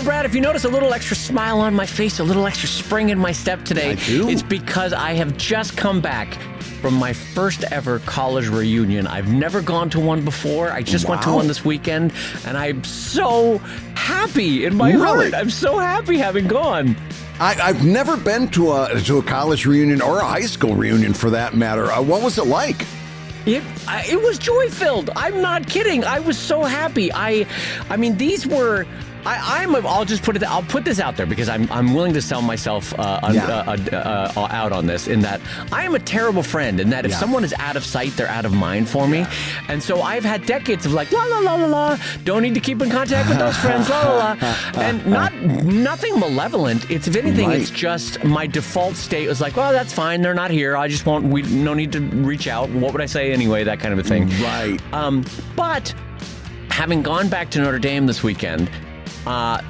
Well, Brad, if you notice a little extra smile on my face, a little extra spring in my step today, I do. It's because I have just come back from my first ever college reunion. I've never gone to one before. I just went to one this weekend, and I'm so happy in my heart. I'm so happy having gone. I've never been to a college reunion or a high school reunion for that matter. What was it like? It was joy-filled. I'm not kidding. I was so happy. I mean, these were... I'll just put it. I'll put this out there because I'm willing to sell myself out on this. In that I am a terrible friend. In that if someone is out of sight, they're out of mind for me. And so I've had decades of like la la la la la. Don't need to keep in contact with those friends. La la la. And nothing malevolent. It's if anything, it's just my default state was like, well, that's fine. They're not here. I just won't. We no need to reach out. What would I say anyway? That kind of a thing. Right. But having gone back to Notre Dame this weekend.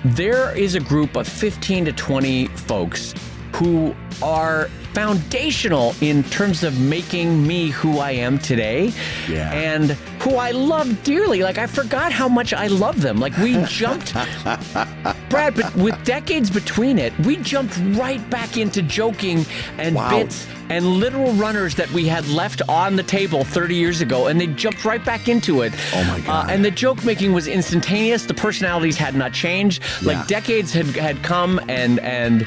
There is a group of 15 to 20 folks who are foundational in terms of making me who I am today and who I love dearly. Like, I forgot how much I love them. Like, we jumped, Brad, but with decades between it, we jumped right back into joking and bits and literal runners that we had left on the table 30 years ago, and they jumped right back into it. Oh, my God. And the joke making was instantaneous. The personalities had not changed. Like, decades had come, and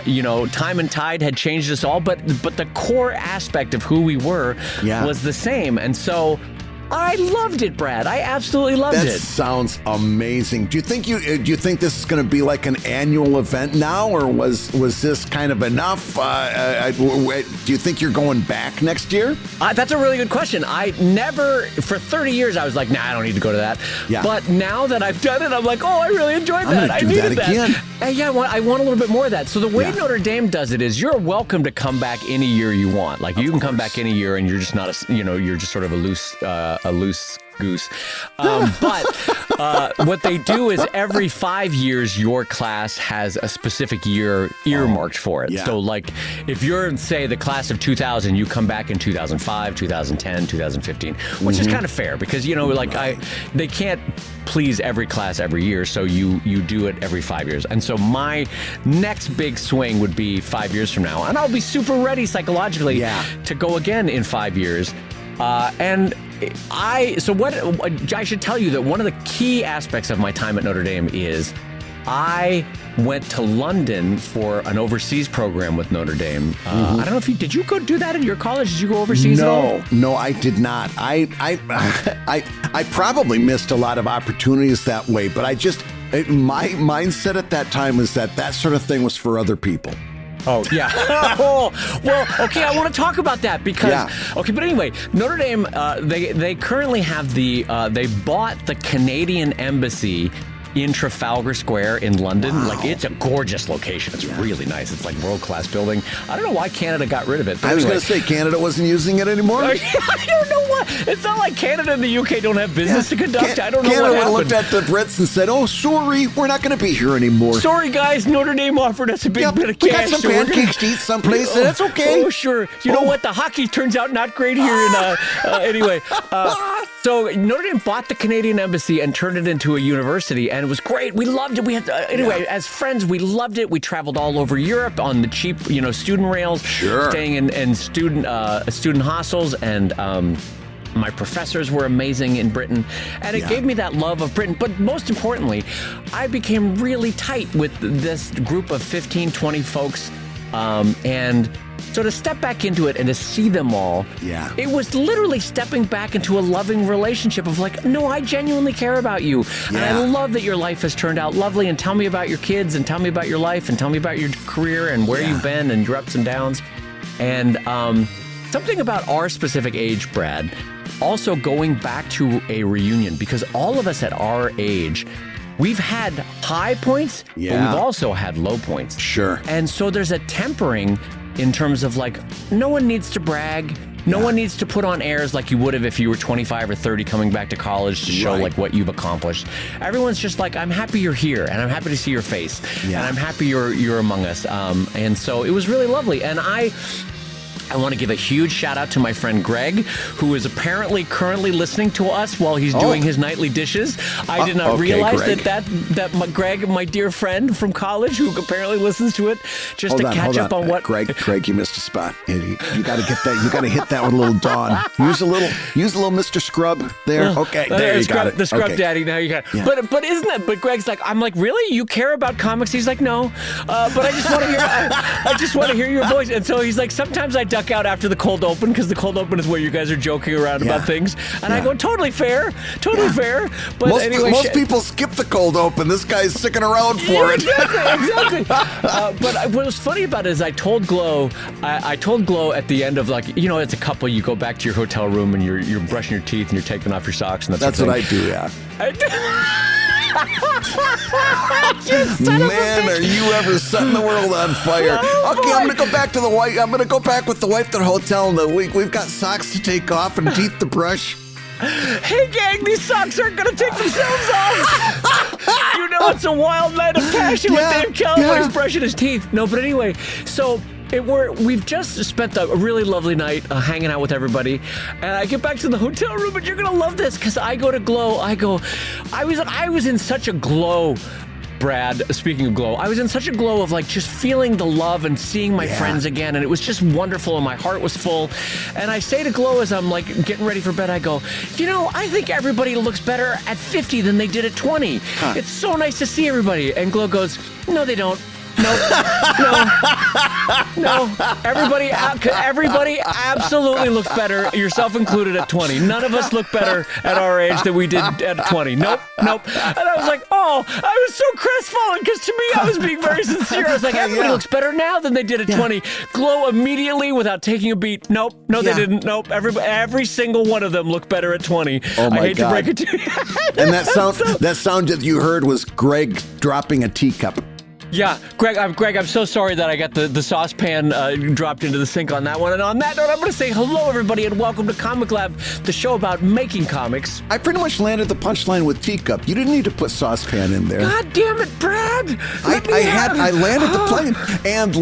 you know, time and tide had changed us all, but the core aspect of who we were was the same. And so I loved it, Brad. I absolutely loved it. That sounds amazing. Do you think this is going to be like an annual event now, or was this kind of enough? Do you think you're going back next year? That's a really good question. I never, for 30 years, I was like, nah, I don't need to go to that. Yeah. But now that I've done it, I'm like, oh, I really enjoyed that. I needed that again. I want a little bit more of that. So the way Notre Dame does it is you're welcome to come back any year you want. Like, you can come back any year, and you're just not you're just sort of a loose goose. But what they do is every 5 years, your class has a specific year earmarked for it. So, like, if you're, say, the class of 2000, you come back in 2005, 2010, 2015, which is kind of fair because, you know, like, they can't please every class every year, so you do it every 5 years. And so my next big swing would be 5 years from now, and I'll be super ready psychologically to go again in 5 years. So what I should tell you that one of the key aspects of my time at Notre Dame is I went to London for an overseas program with Notre Dame. I don't know if did you go do that in your college? Did you go overseas at all? No, I did not. I probably missed a lot of opportunities that way, but my mindset at that time was that sort of thing was for other people. Oh, yeah. Well, okay, I want to talk about that because, okay, but anyway, Notre Dame, they currently have they bought the Canadian Embassy in Trafalgar Square in London. Like, it's a gorgeous location. It's really nice. It's like world-class building. I don't know why Canada got rid of it. I was going to say Canada wasn't using it anymore. I don't know why. It's not like Canada and the UK don't have business to conduct. I don't know Canada what happened. looked at the Brits and said, oh, sorry, we're not going to be here anymore. Sorry, guys. Notre Dame offered us a big bit of cash. We got some pancakes to eat someplace, and that's okay. Oh, sure. You know what? The hockey turns out not great here. Anyway, so Notre Dame bought the Canadian Embassy and turned it into a university, and it was great. We loved it. We had as friends, we loved it. We traveled all over Europe on the cheap, student rails, staying in student hostels, and my professors were amazing in Britain, and it gave me that love of Britain. But most importantly, I became really tight with this group of 15, 20 folks, and so to step back into it and to see them all, it was literally stepping back into a loving relationship of like, no, I genuinely care about you. And I love that your life has turned out lovely, and tell me about your kids, and tell me about your life, and tell me about your career and where you've been and your ups and downs. And something about our specific age, Brad, also going back to a reunion, because all of us at our age, we've had high points, but we've also had low points. Sure. And so there's a tempering in terms of like, no one needs to brag. No one needs to put on airs like you would have if you were 25 or 30 coming back to college to show like what you've accomplished. Everyone's just like, I'm happy you're here, and I'm happy to see your face, and I'm happy you're among us. And so it was really lovely. And I want to give a huge shout out to my friend Greg, who is apparently currently listening to us while he's doing his nightly dishes. I did not realize Greg. that Greg, my dear friend from college, who apparently listens to it, just to catch up on what. Greg, you missed a spot. You got to get that. You got to hit that with a little Dawn. Use a little Mr. Scrub there. Okay, there you got it. The Scrub Daddy. Now you got it. Yeah. But isn't that? But Greg's like, I'm like, really? You care about comics? He's like, no. But I just want to hear. I just want to hear your voice. And so he's like, sometimes I duck out after the cold open because the cold open is where you guys are joking around about things, and I go, totally fair. But most people skip the cold open. This guy's sticking around for it. Exactly. But what was funny about it is I told Glow at the end of, like, you know, it's a couple. You go back to your hotel room and you're brushing your teeth and you're taking off your socks, and that's what I do. Yeah. Man, are you ever setting the world on fire? Okay, I'm gonna go back to the wife. I'm gonna go back with the wife to the hotel in the week. We've got socks to take off and teeth to brush. Hey gang, these socks aren't gonna take themselves off. You know, it's a wild night of passion with Dave Kellett when he's brushing his teeth. No, but anyway, so we've just spent a really lovely night hanging out with everybody, and I get back to the hotel room, and you're gonna love this because I go to Glow. I was in such a glow. Brad, speaking of glow, I was in such a glow of, like, just feeling the love and seeing my friends again, and it was just wonderful, and my heart was full. And I say to Glow as I'm, like, getting ready for bed, I go, you know, I think everybody looks better at 50 than they did at 20. It's so nice to see everybody. And Glow goes, no, they don't. No. Everybody absolutely looks better, yourself included, at 20. None of us look better at our age than we did at 20. Nope. And I was like, I was so crestfallen because to me, I was being very sincere. I was like, everybody looks better now than they did at 20. Glow immediately, without taking a beat. Nope. No, they didn't. Nope. Every single one of them looked better at 20. Oh my I hate God. to break it to you. And that sound that you heard was Greg dropping a teacup. Yeah, Greg, I'm so sorry that I got the saucepan dropped into the sink on that one. And on that note, I'm going to say hello, everybody, and welcome to Comic Lab, the show about making comics. I pretty much landed the punchline with teacup. You didn't need to put saucepan in there. God damn it, Brad! I landed the plane, and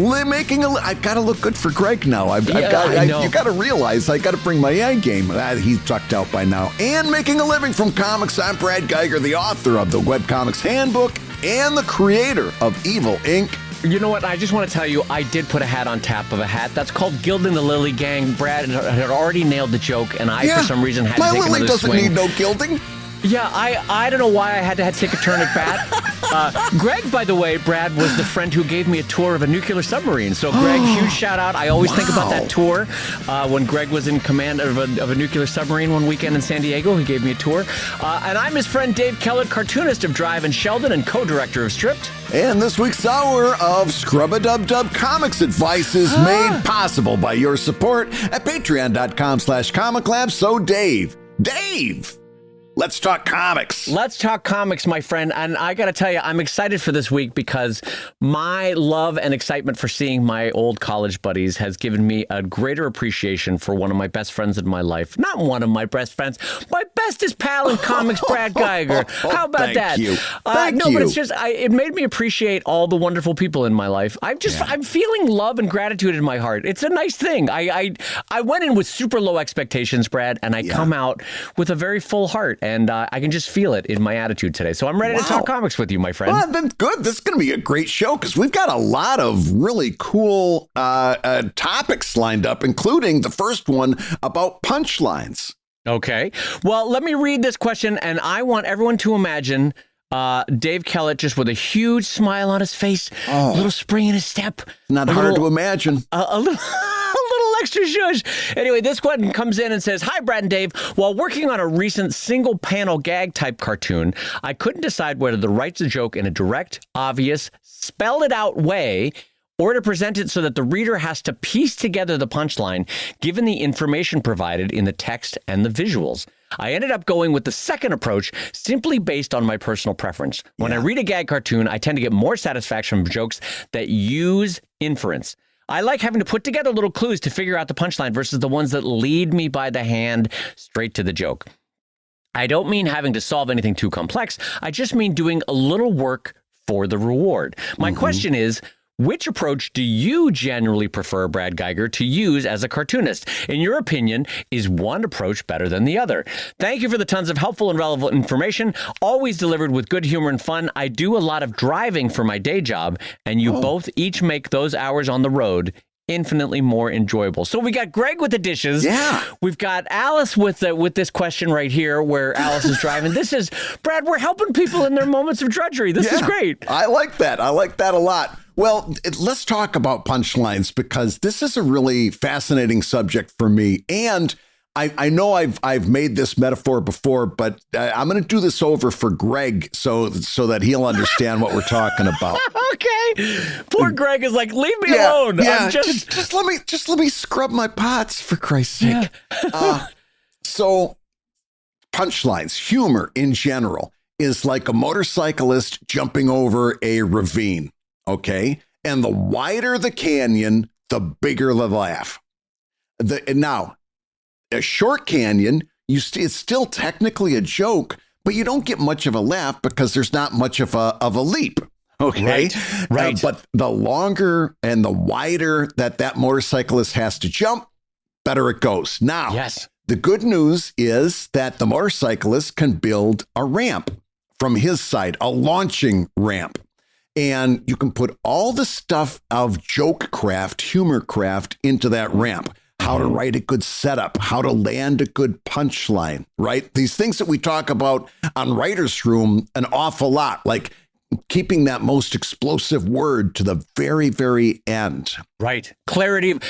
I've got to look good for Greg now. You got to realize I got to bring my A game. He's tucked out by now. And making a living from comics. I'm Brad Geiger, the author of the Webcomics Handbook and the creator of Evil Inc. You know what? I just want to tell you, I did put a hat on top of a hat. That's called Gilding the Lily Gang. Brad had already nailed the joke, and I, for some reason, had to take another swing. My lily doesn't need no gilding. Yeah, I don't know why I had to take a turn at bat. Greg, by the way, Brad, was the friend who gave me a tour of a nuclear submarine. So, Greg, huge shout out. I always think about that tour. When Greg was in command of a nuclear submarine one weekend in San Diego, he gave me a tour. And I'm his friend Dave Kellett, cartoonist of Drive and Sheldon and co-director of Stripped. And this week's hour of Scrub-a-Dub-Dub Comics advice is made possible by your support at patreon.com/comiclab. So, Dave, let's talk comics. Let's talk comics, my friend. And I got to tell you, I'm excited for this week because my love and excitement for seeing my old college buddies has given me a greater appreciation for one of my best friends in my life. Not one of my best friends, my bestest pal in comics, Brad Geiger. How about that? Thank you. But it's just, it made me appreciate all the wonderful people in my life. I'm feeling love and gratitude in my heart. It's a nice thing. I went in with super low expectations, Brad, and I come out with a very full heart. And I can just feel it in my attitude today. So I'm ready to talk comics with you, my friend. Well, then good. This is going to be a great show because we've got a lot of really cool topics lined up, including the first one about punchlines. Okay. Well, let me read this question, and I want everyone to imagine Dave Kellett just with a huge smile on his face, a little spring in his step. Not hard to imagine. A little extra shush. Anyway, this one comes in and says, "Hi, Brad and Dave. While working on a recent single panel gag type cartoon, I couldn't decide whether to write the joke in a direct, obvious, spell it out way, or to present it so that the reader has to piece together the punchline given the information provided in the text and the visuals. I ended up going with the second approach simply based on my personal preference. When I read a gag cartoon, I tend to get more satisfaction from jokes that use inference. I like having to put together little clues to figure out the punchline versus the ones that lead me by the hand straight to the joke. I don't mean having to solve anything too complex. I just mean doing a little work for the reward. My question is, Which approach do you generally prefer, Brad Geiger, to use as a cartoonist? In your opinion, is one approach better than the other? Thank you for the tons of helpful and relevant information, always delivered with good humor and fun. I do a lot of driving for my day job, and you both each make those hours on the road infinitely more enjoyable. So we got Greg with the dishes. Yeah. We've got Alice with this question right here where Alice is driving. This is, Brad, we're helping people in their moments of drudgery. This is great. I like that. I like that a lot. Well, let's talk about punchlines because this is a really fascinating subject for me. And I know I've made this metaphor before, but I'm going to do this over for Greg so that he'll understand what we're talking about. Okay. Poor Greg is like, leave me alone. Yeah, I'm just let me scrub my pots for Christ's sake. So punchlines, humor in general is like a motorcyclist jumping over a ravine. Okay. And the wider the canyon, the bigger the laugh. Now, a short canyon, it's still technically a joke, but you don't get much of a laugh because there's not much of a leap. Okay. Right. But the longer and the wider that motorcyclist has to jump, better it goes. Now, the good news is that the motorcyclist can build a ramp from his side, a launching ramp. And you can put all the stuff of joke craft, humor craft into that ramp. How to write a good setup, how to land a good punchline, right? These things that we talk about on Writer's Room an awful lot, like keeping that most explosive word to the very, very end. Right. Clarity of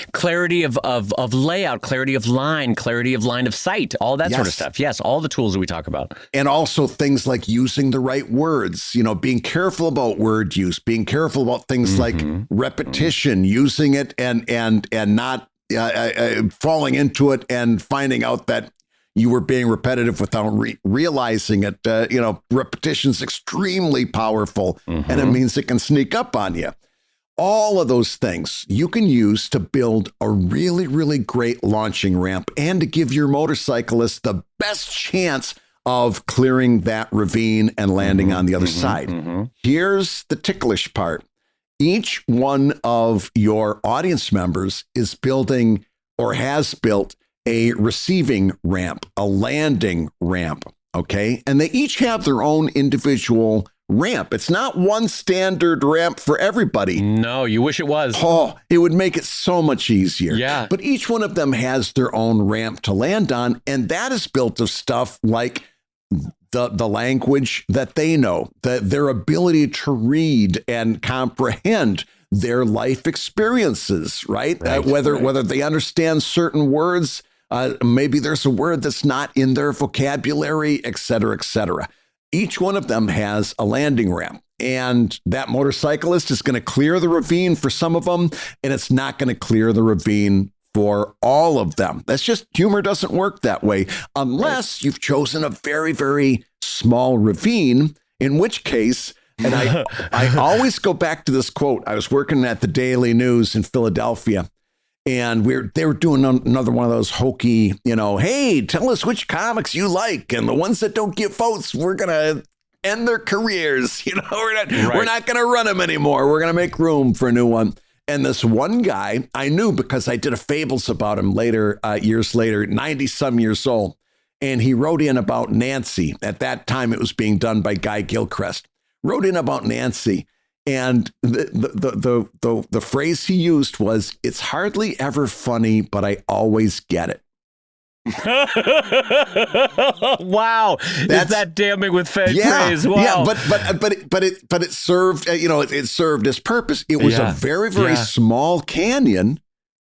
layout, clarity of line of sight, all that sort of stuff. Yes, all the tools that we talk about. And also things like using the right words, being careful about word use, being careful about things like repetition, using it and not falling into it and finding out that you were being repetitive without realizing it. Repetition's extremely powerful and it means it can sneak up on you. All of those things you can use to build a really, really great launching ramp and to give your motorcyclist the best chance of clearing that ravine and landing on the other side. Here's the ticklish part. Each one of your audience members is building or has built a receiving ramp, a landing ramp, okay? And they each have their own individual ramp. It's not one standard ramp for everybody. No, you wish it was. Oh, it would make it so much easier. Yeah. But each one of them has their own ramp to land on, and that is built of stuff like the language that they know, their ability to read and comprehend their life experiences, right? Whether they understand certain words, maybe there's a word that's not in their vocabulary, et cetera, et cetera. Each one of them has a landing ramp. And that motorcyclist is going to clear the ravine for some of them, and it's not going to clear the ravine for all of them. That's just, humor doesn't work that way unless you've chosen a very, very small ravine, in which case, and I always go back to this quote. I was working at the Daily News in Philadelphia, and they were doing another one of those hokey, hey, tell us which comics you like, and the ones that don't get votes, we're going to end their careers. We're not going to run them anymore. We're going to make room for a new one. And this one guy I knew because I did a fables about him years later, 90 some years old. And he wrote in about Nancy. At that time, it was being done by Guy Gilchrist. Wrote in about Nancy. And the phrase he used was, "It's hardly ever funny, but I always get it." Wow, is that damning with praise? Wow. Yeah, but it served, it served its purpose. It was a very, very small canyon,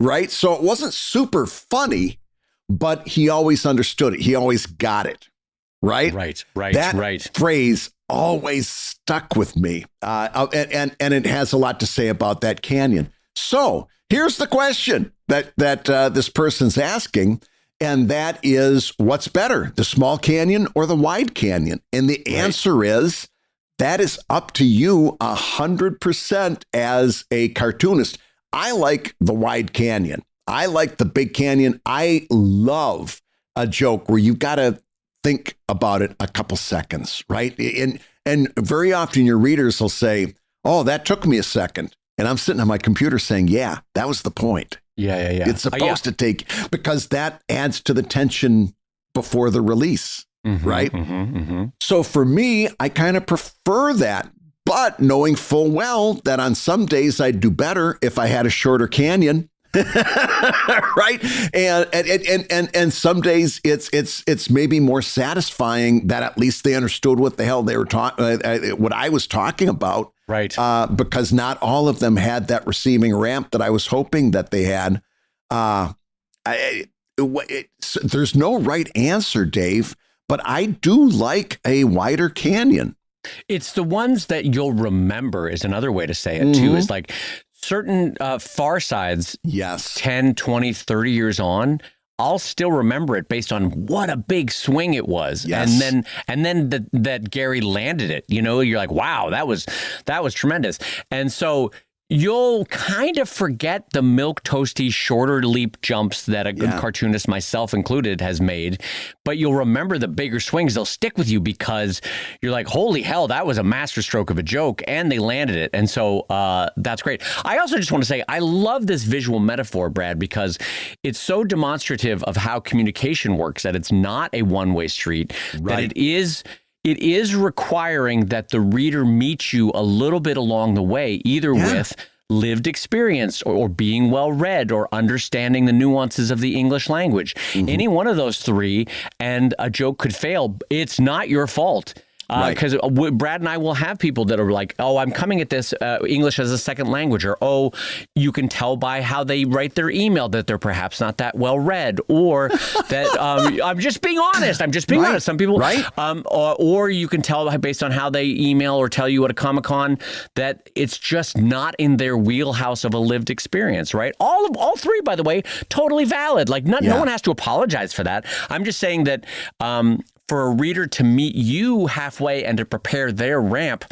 right? So it wasn't super funny, but he always understood it. He always got it, right? Right. That phrase always stuck with me, and it has a lot to say about that canyon. So here's the question that this person's asking. And that is, what's better, the small canyon or the wide canyon? And the answer is, that is up to you 100% as a cartoonist. I like the wide canyon. I like the big canyon. I love a joke where you've got to think about it a couple seconds, right? And very often your readers will say, "Oh, that took me a second." And I'm sitting on my computer saying, yeah, that was the point. Yeah. It's supposed to take, because that adds to the tension before the release, right? So for me, I kind of prefer that, but knowing full well that on some days I'd do better if I had a shorter canyon. Right. And some days it's maybe more satisfying that at least they understood what the hell they were what I was talking about. Right. Because not all of them had that receiving ramp that I was hoping that they had. There's no right answer, Dave, but I do like a wider canyon. It's the ones that you'll remember is another way to say it too. Is like certain far sides, yes, 10, 20, 30 years on, I'll still remember it based on what a big swing it was. Yes. And then that Gary landed it, you're like, wow, that was tremendous. And so you'll kind of forget the milk toasty shorter leap jumps that a good cartoonist, myself included, has made, but you'll remember the bigger swings. They'll stick with you because you're like, holy hell, that was a masterstroke of a joke, and they landed it. And so that's great. I also just want to say I love this visual metaphor, Brad, because it's so demonstrative of how communication works, that it's not a one-way street, that it is requiring that the reader meet you a little bit along the way, either with lived experience or being well read or understanding the nuances of the English language. Any one of those three, and a joke could fail. It's not your fault. Because Brad and I will have people that are like, oh, I'm coming at this English as a second language, or, oh, you can tell by how they write their email that they're perhaps not that well read, or that I'm just being honest. Some people, or you can tell based on how they email or tell you at a Comic-Con that it's just not in their wheelhouse of a lived experience, right? All three, by the way, totally valid. Like no one has to apologize for that. I'm just saying that for a reader to meet you halfway and to prepare their ramp,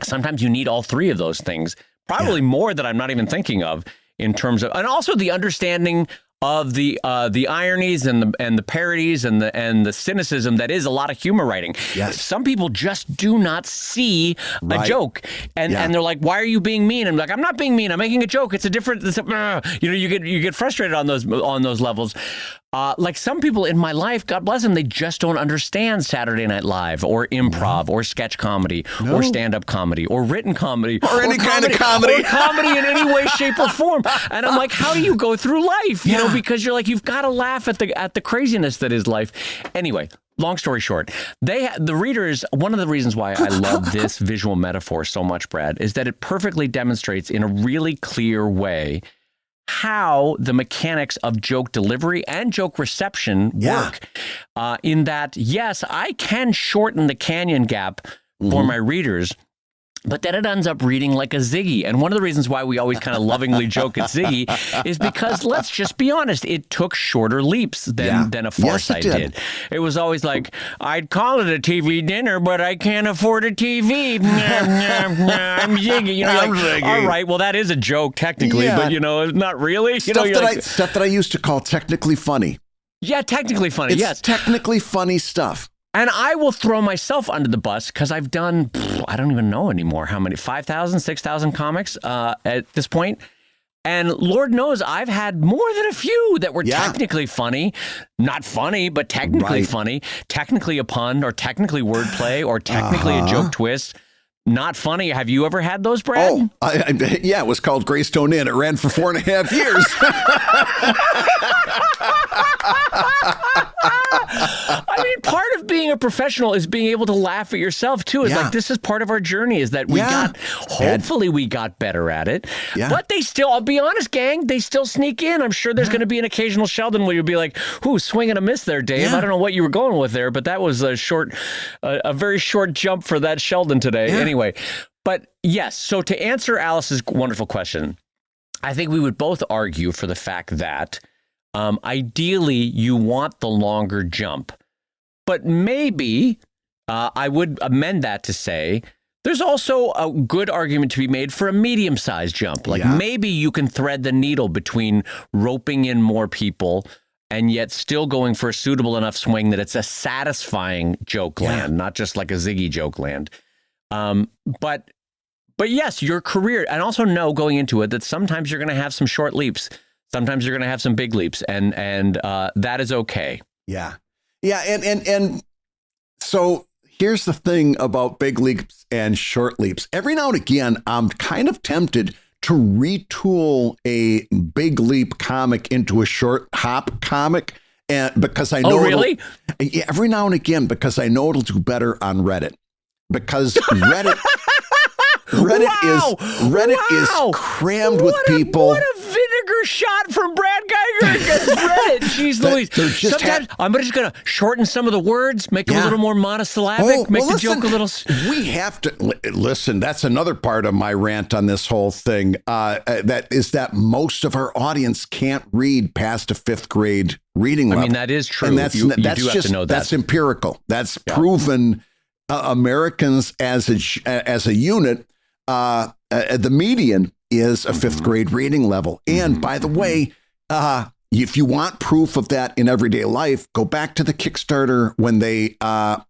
sometimes you need all three of those things, probably more that I'm not even thinking of in terms of, and also the understanding of the ironies and the parodies and the cynicism that is a lot of humor writing. Yes. Some people just do not see a joke, and they're like, "Why are you being mean?" And I'm like, "I'm not being mean. I'm making a joke. It's a different." You get frustrated on those levels. Like some people in my life, God bless them, they just don't understand Saturday Night Live or improv or sketch comedy or stand-up comedy or written comedy or any kind of comedy. Or comedy in any way, shape, or form. And I'm like, how do you go through life? You know, because you're like, you've got to laugh at the craziness that is life. Anyway, long story short, the readers, one of the reasons why I love this visual metaphor so much, Brad, is that it perfectly demonstrates in a really clear way how the mechanics of joke delivery and joke reception work. In that, yes, I can shorten the canyon gap for my readers, but then it ends up reading like a Ziggy. And one of the reasons why we always kind of lovingly joke at Ziggy is because, let's just be honest, it took shorter leaps than a Far Side did. It was always like, I'd call it a TV dinner, but I can't afford a TV. I'm Ziggy. I'm Ziggy. All right, well, that is a joke technically, but, not really. Stuff that I used to call technically funny. Yeah, technically funny, it's technically funny stuff. And I will throw myself under the bus because I've done, I don't even know anymore how many, 5,000, 6,000 comics at this point. And Lord knows I've had more than a few that were technically funny. Not funny, but technically funny. Technically a pun or technically wordplay or technically a joke twist. Not funny. Have you ever had those, Brad? Oh, it was called Greystone Inn. It ran for 4.5 years. I mean, part of being a professional is being able to laugh at yourself, too. It's like, this is part of our journey, is that hopefully we got better at it. Yeah. But they still, I'll be honest, gang, they still sneak in. I'm sure there's going to be an occasional Sheldon where you'll be like, swing and a miss there, Dave. I don't know what you were going with there, but that was a very short jump for that Sheldon today. Yeah. Anyway, but yes, so to answer Alice's wonderful question, I think we would both argue for the fact that ideally, you want the longer jump, but maybe I would amend that to say there's also a good argument to be made for a medium-sized jump. Like maybe you can thread the needle between roping in more people and yet still going for a suitable enough swing that it's a satisfying joke land, not just like a Ziggy joke land. But But yes, your career, and also know going into it that sometimes you're going to have some short leaps. Sometimes you're going to have some big leaps, and that is okay. Yeah. Yeah. And so here's the thing about big leaps and short leaps. Every now and again, I'm kind of tempted to retool a big leap comic into a short hop comic. And because I know, really? Every now and again, because I know it'll do better on Reddit, because Reddit is crammed with people. What a vinegar shot from Brad Geiger against Reddit. Jeez Louise. Sometimes I'm just going to shorten some of the words, make them a little more monosyllabic, make the joke a little... We have to... Listen, that's another part of my rant on this whole thing. That most of our audience can't read past a fifth grade reading level. I mean, that is true. And that's you do have to know that. That's empirical. That's proven. Americans as a unit, the median is a fifth grade reading level. And by the way, if you want proof of that in everyday life, go back to the Kickstarter when they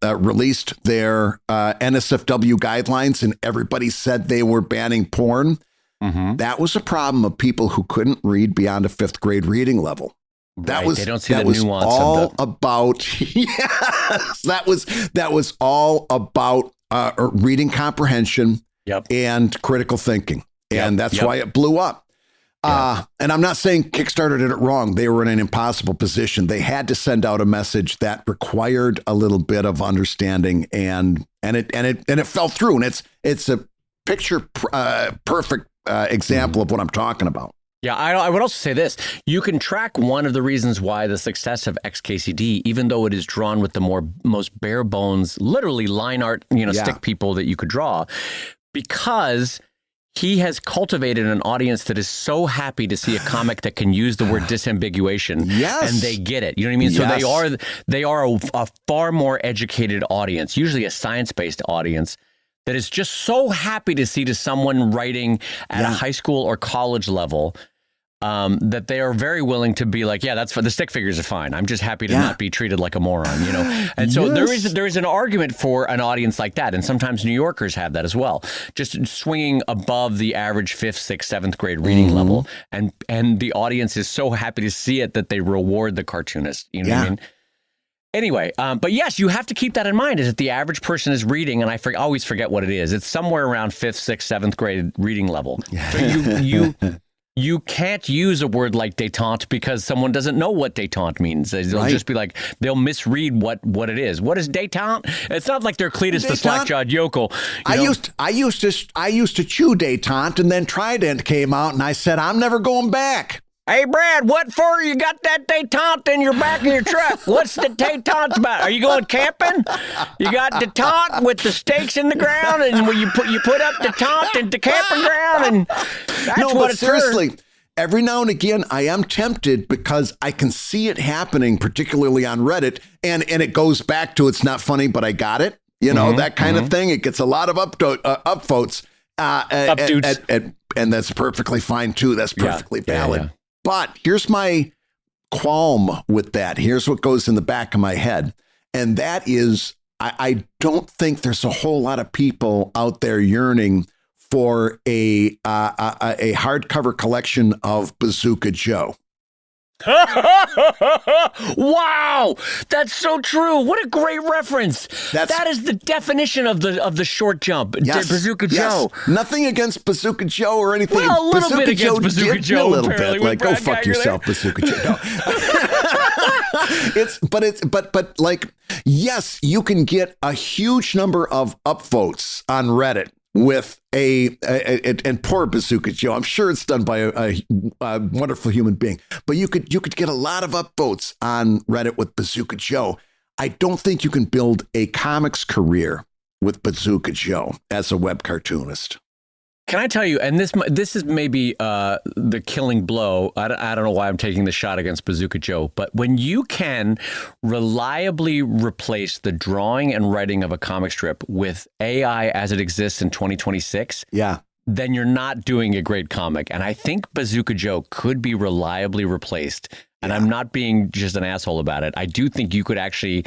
released their NSFW guidelines and everybody said they were banning porn. That was a problem of people who couldn't read beyond a fifth grade reading level. That was, they don't see that the was nuance all of the... about, yes, that was all about reading comprehension and critical thinking. And that's why it blew up. And I'm not saying Kickstarter did it wrong. They were in an impossible position. They had to send out a message that required a little bit of understanding, and it fell through. And it's a picture perfect example of what I'm talking about. Yeah, I would also say this. You can track one of the reasons why the success of XKCD, even though it is drawn with the most bare bones, literally line art, stick people that you could draw, because he has cultivated an audience that is so happy to see a comic that can use the word disambiguation, and they get it. You know what I mean? Yes. So they are a far more educated audience, usually a science-based audience, that is just so happy to see to someone writing at a high school or college level that they are very willing to be like, yeah, that's for the stick figures are fine. I'm just happy to not be treated like a moron, And so there is an argument for an audience like that. And sometimes New Yorkers have that as well, just swinging above the average 5th, 6th, 7th grade reading level. And the audience is so happy to see it that they reward the cartoonist. You know what I mean? Anyway, but yes, you have to keep that in mind, is that the average person is reading, and I always forget what it is. It's somewhere around 5th, 6th, 7th grade reading level. So you can't use a word like détente because someone doesn't know what détente means. They'll just be like, they'll misread what it is. What is détente? It's not like they're Cletus the slack-jawed yokel. I used to chew détente, and then Trident came out, and I said, I'm never going back. Hey, Brad, what for? You got that détente in your back of your truck. What's the détente about? Are you going camping? You got détente with the stakes in the ground, and you put up détente in the camping ground, and that's what it's seriously. Every now and again, I am tempted because I can see it happening, particularly on Reddit, and it goes back to it's not funny, but I got it. That kind of thing. It gets a lot of upvotes, and that's perfectly fine too. That's perfectly valid. Yeah. But here's my qualm with that. Here's what goes in the back of my head. And that is, I don't think there's a whole lot of people out there yearning for a hardcover collection of Bazooka Joe. Wow, that's so true. What a great reference. That is the definition of the short jump. Yes, Bazooka Joe. Nothing against Bazooka Joe or anything. Well, a little bit against Bazooka Joe. A little bit. Like, go fuck yourself, Bazooka Joe. But yes, you can get a huge number of upvotes on Reddit with and poor Bazooka Joe. I'm sure it's done by a wonderful human being, but you could get a lot of upvotes on Reddit with Bazooka Joe. I don't think you can build a comics career with Bazooka Joe as a web cartoonist. Can I tell you, and this is maybe the killing blow. I don't know why I'm taking the shot against Bazooka Joe, but when you can reliably replace the drawing and writing of a comic strip with AI as it exists in 2026, then you're not doing a great comic. And I think Bazooka Joe could be reliably replaced. And I'm not being just an asshole about it. I do think you could actually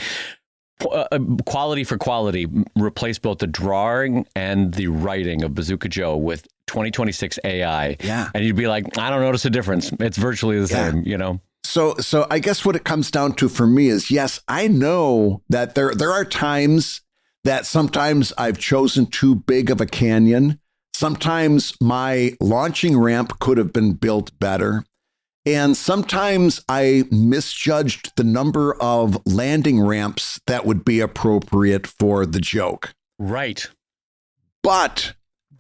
quality for quality, replace both the drawing and the writing of Bazooka Joe with 2026 AI. Yeah. And you'd be like, I don't notice a difference. It's virtually the same, you know? So I guess what it comes down to for me is, yes, I know that there are times that sometimes I've chosen too big of a canyon. Sometimes my launching ramp could have been built better. And sometimes I misjudged the number of landing ramps that would be appropriate for the joke. Right. But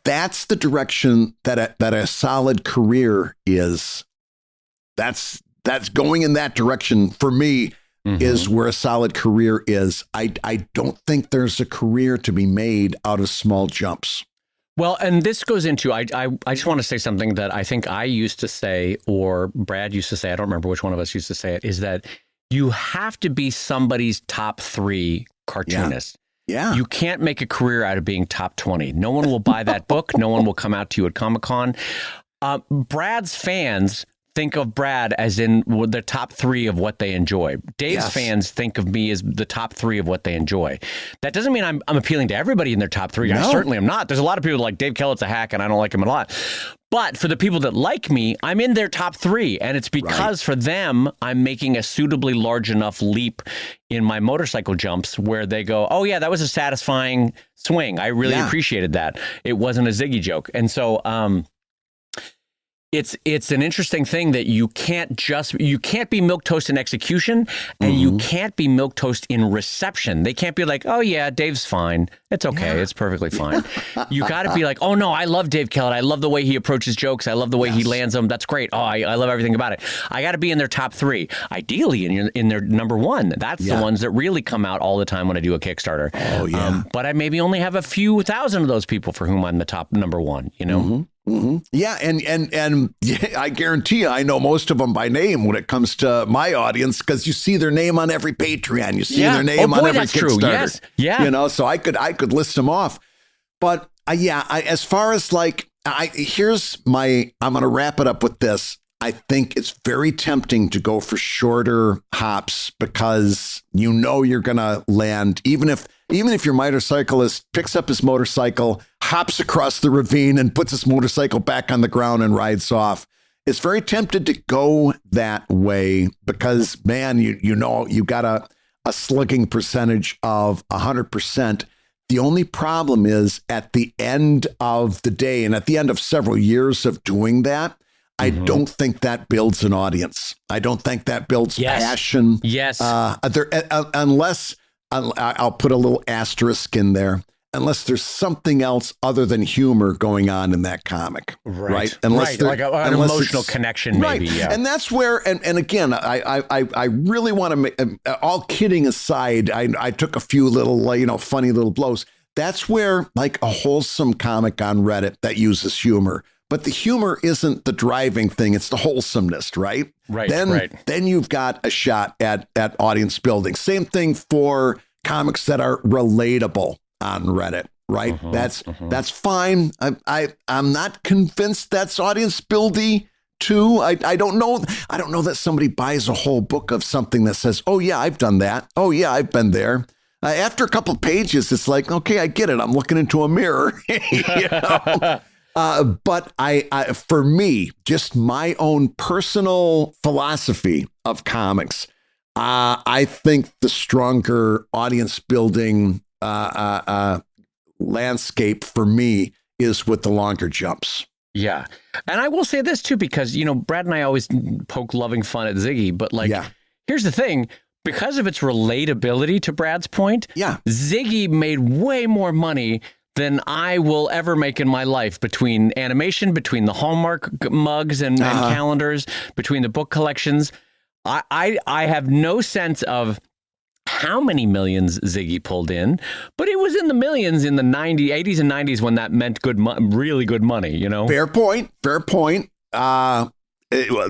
that's the direction that a solid career is. That's going in that direction for me. Is where a solid career is. I don't think there's a career to be made out of small jumps. Well, and this goes into, I just want to say something that I think I used to say, or Brad used to say, I don't remember which one of us used to say it, is that you have to be somebody's top 3 cartoonist. Yeah. You can't make a career out of being top 20. No one will buy that book. No one will come out to you at Comic-Con. Brad's fans think of Brad as in the top 3 of what they enjoy. Dave's fans think of me as the top 3 of what they enjoy. That doesn't mean I'm appealing to everybody in their top 3. No. I certainly am not. There's a lot of people like Dave Kellett's a hack and I don't like him a lot. But for the people that like me, I'm in their top 3. And it's because for them, I'm making a suitably large enough leap in my motorcycle jumps where they go, oh yeah, that was a satisfying swing. I really appreciated that. It wasn't a Ziggy joke. And so, it's an interesting thing that you can't be milquetoast in execution and you can't be milquetoast in reception. They can't be like, oh yeah, Dave's fine. It's okay. It's perfectly fine. You got to be like, oh no, I love Dave Kellett. I love the way he approaches jokes. I love the way he lands them. That's great. Oh, I love everything about it. I got to be in their top 3. Ideally in their number 1. That's the ones that really come out all the time when I do a Kickstarter. Oh yeah. But I maybe only have a few thousand of those people for whom I'm the top number 1, you know? Yeah, and I guarantee you, I know most of them by name when it comes to my audience because you see their name on every Patreon, you see their name on every Kickstarter. True. Yes. Yeah, you know, so I could list them off. But as far as like, I'm going to wrap it up with this. I think it's very tempting to go for shorter hops because you know you're going to land, even if your motorcyclist picks up his motorcycle, hops across the ravine and puts his motorcycle back on the ground and rides off. It's very tempted to go that way because, man, you know, you got a slugging percentage of 100%. The only problem is at the end of the day and at the end of several years of doing that, I don't think that builds an audience. I don't think that builds passion. Yes. Unless I'll put a little asterisk in there, unless there's something else other than humor going on in that comic. Right. Unless like an emotional connection, maybe. Yeah. And that's where, and again, I really want to make, all kidding aside, I took a few little, funny little blows. That's where like a wholesome comic on Reddit that uses humor. But the humor isn't the driving thing. It's the wholesomeness, right? Right. Then you've got a shot at audience building. Same thing for comics that are relatable on Reddit, right? That's fine. I'm not convinced that's audience buildy too. I don't know. I don't know that somebody buys a whole book of something that says, oh yeah, I've done that. Oh yeah, I've been there. After a couple of pages, it's like, okay, I get it. I'm looking into a mirror. You know? But for me, just my own personal philosophy of comics, I think the stronger audience building landscape for me is with the longer jumps. Yeah. And I will say this too, because, Brad and I always poke loving fun at Ziggy, but here's the thing. Because of its relatability to Brad's point, Ziggy made way more money than I will ever make in my life between animation, between the Hallmark mugs and calendars, between the book collections. I have no sense of how many millions Ziggy pulled in, but it was in the millions in the 80s and 90s when that meant really good money, Fair point.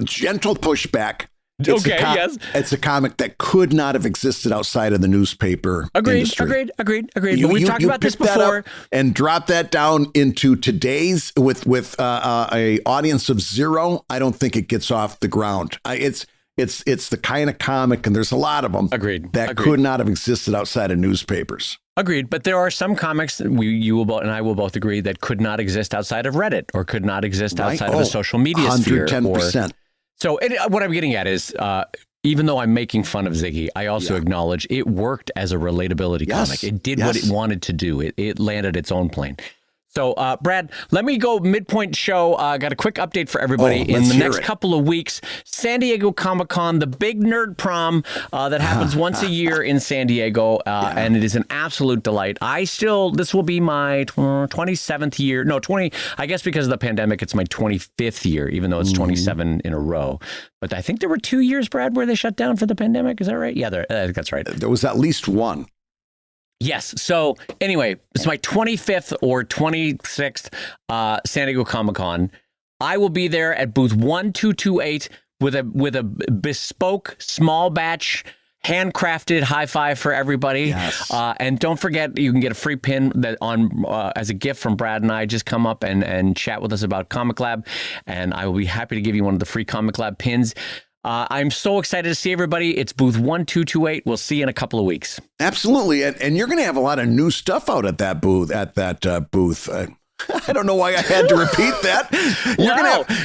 Gentle pushback. It's a comic that could not have existed outside of the newspaper industry. Agreed. But we've talked about this before. And drop that down into today's with a audience of 0. I don't think it gets off the ground. It's the kind of comic, and there's a lot of them. Agreed. That could not have existed outside of newspapers. Agreed. But there are some comics that you will both, and I will both agree, that could not exist outside of Reddit or could not exist outside of a social media sphere. 110%. So what I'm getting at is, even though I'm making fun of Ziggy, I also acknowledge it worked as a relatability comic. It did what it wanted to do. It landed its own plane. So, Brad, let me go midpoint show. Got a quick update for everybody. In the next couple of weeks, San Diego Comic-Con, the big nerd prom that happens once a year in San Diego, and it is an absolute delight. This will be my 27th year. No, 20, I guess because of the pandemic, it's my 25th year, even though it's 27 in a row. But I think there were 2 years, Brad, where they shut down for the pandemic. Is that right? Yeah, I think that's right. There was at least one. Yes. So anyway, it's my 25th or 26th San Diego Comic-Con. I will be there at booth 1228 with a bespoke small batch handcrafted high five for everybody. Yes. And don't forget, you can get a free pin that as a gift from Brad and I. Just come up and chat with us about Comic Lab, and I will be happy to give you one of the free Comic Lab pins. I'm so excited to see everybody. It's booth 1228. We'll see you in a couple of weeks. Absolutely. And you're going to have a lot of new stuff out at that booth. I don't know why I had to repeat that.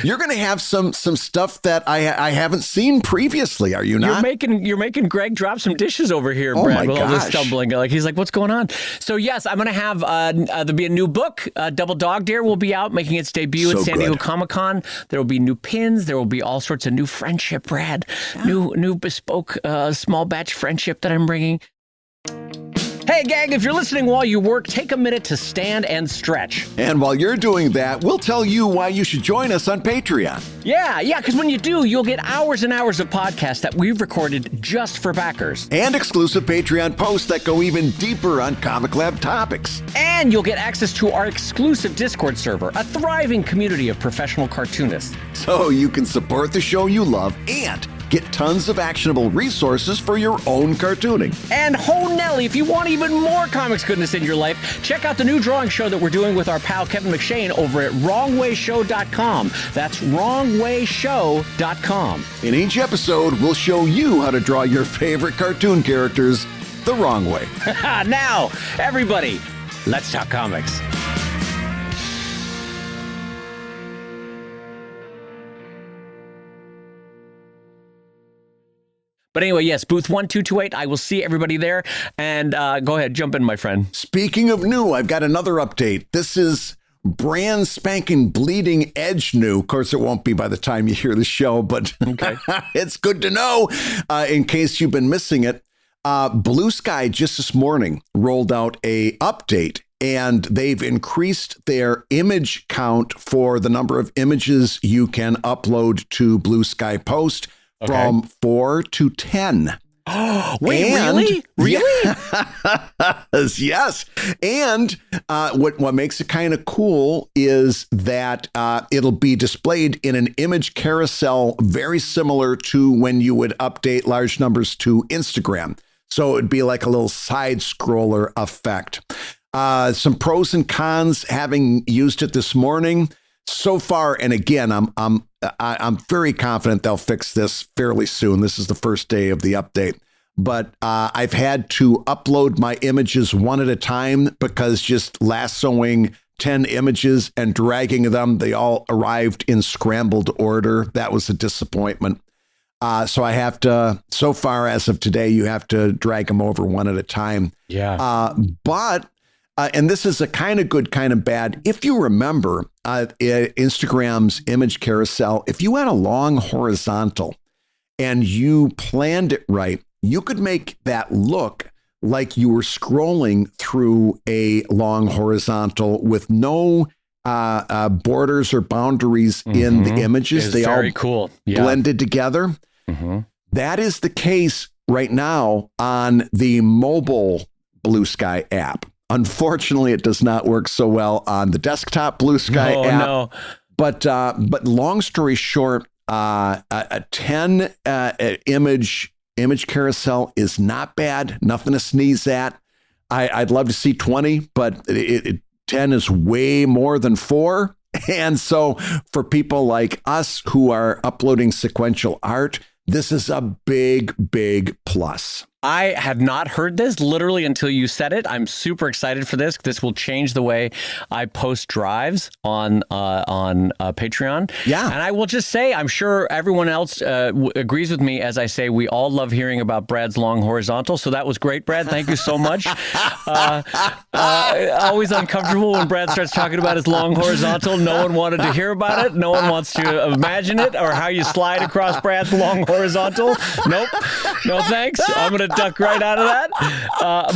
You're going to have some stuff that I haven't seen previously. Are you not? You're making Greg drop some dishes over here, Brad, with all this stumbling. He's like, what's going on? So yes, I'm going to have there'll be a new book. Double Dog Dare will be out, making its debut at San Diego Comic-Con. There will be new pins. There will be all sorts of new friendship, Brad. Yeah. New bespoke small batch friendship that I'm bringing. Hey, gang, if you're listening while you work, take a minute to stand and stretch. And while you're doing that, we'll tell you why you should join us on Patreon. Yeah, because when you do, you'll get hours and hours of podcasts that we've recorded just for backers. And exclusive Patreon posts that go even deeper on Comic Lab topics. And you'll get access to our exclusive Discord server, a thriving community of professional cartoonists. So you can support the show you love and get tons of actionable resources for your own cartooning. And ho Nelly, if you want even more comics goodness in your life, check out the new drawing show that we're doing with our pal Kevin McShane over at wrongwayshow.com. That's wrongwayshow.com. In each episode, we'll show you how to draw your favorite cartoon characters the wrong way. Now, everybody, let's talk comics. But anyway, yes, booth 1228. I will see everybody there. And go ahead, jump in, my friend. Speaking of new, I've got another update. This is brand spanking bleeding edge new. Of course, it won't be by the time you hear the show, but okay. It's good to know in case you've been missing it. Bluesky just this morning rolled out a update, and they've increased their image count for the number of images you can upload to Bluesky Post. From 4 to 10. Oh, wait, really? Really? Yes. And what makes it kind of cool is that it'll be displayed in an image carousel very similar to when you would update large numbers to Instagram. So it would be like a little side scroller effect. Some pros and cons having used it this morning. So far, and again, I'm very confident they'll fix this fairly soon. This is the first day of the update, but I've had to upload my images one at a time because just lassoing 10 images and dragging them, they all arrived in scrambled order. That was a disappointment. So I have to, so far as of today, you have to drag them over one at a time. Yeah. But and this is a kind of good, kind of bad. If you remember Instagram's image carousel, if you had a long horizontal and you planned it right, you could make that look like you were scrolling through a long horizontal with no borders or boundaries in the images. They all cool. Blended together. Mm-hmm. That is the case right now on the mobile Bluesky app. Unfortunately, it does not work so well on the desktop Bluesky app. No. But long story short, a 10 image carousel is not bad. Nothing to sneeze at. I'd love to see 20, but 10 is way more than 4. And so for people like us who are uploading sequential art, this is a big, big plus. I had not heard this literally until you said it. I'm super excited for this. This will change the way I post drives on Patreon. Yeah. And I will just say, I'm sure everyone else agrees with me as I say we all love hearing about Brad's long horizontal. So that was great, Brad. Thank you so much. Always uncomfortable when Brad starts talking about his long horizontal. No one wanted to hear about it. No one wants to imagine it or how you slide across Brad's long horizontal. Nope. No thanks. I'm going to duck right out of that.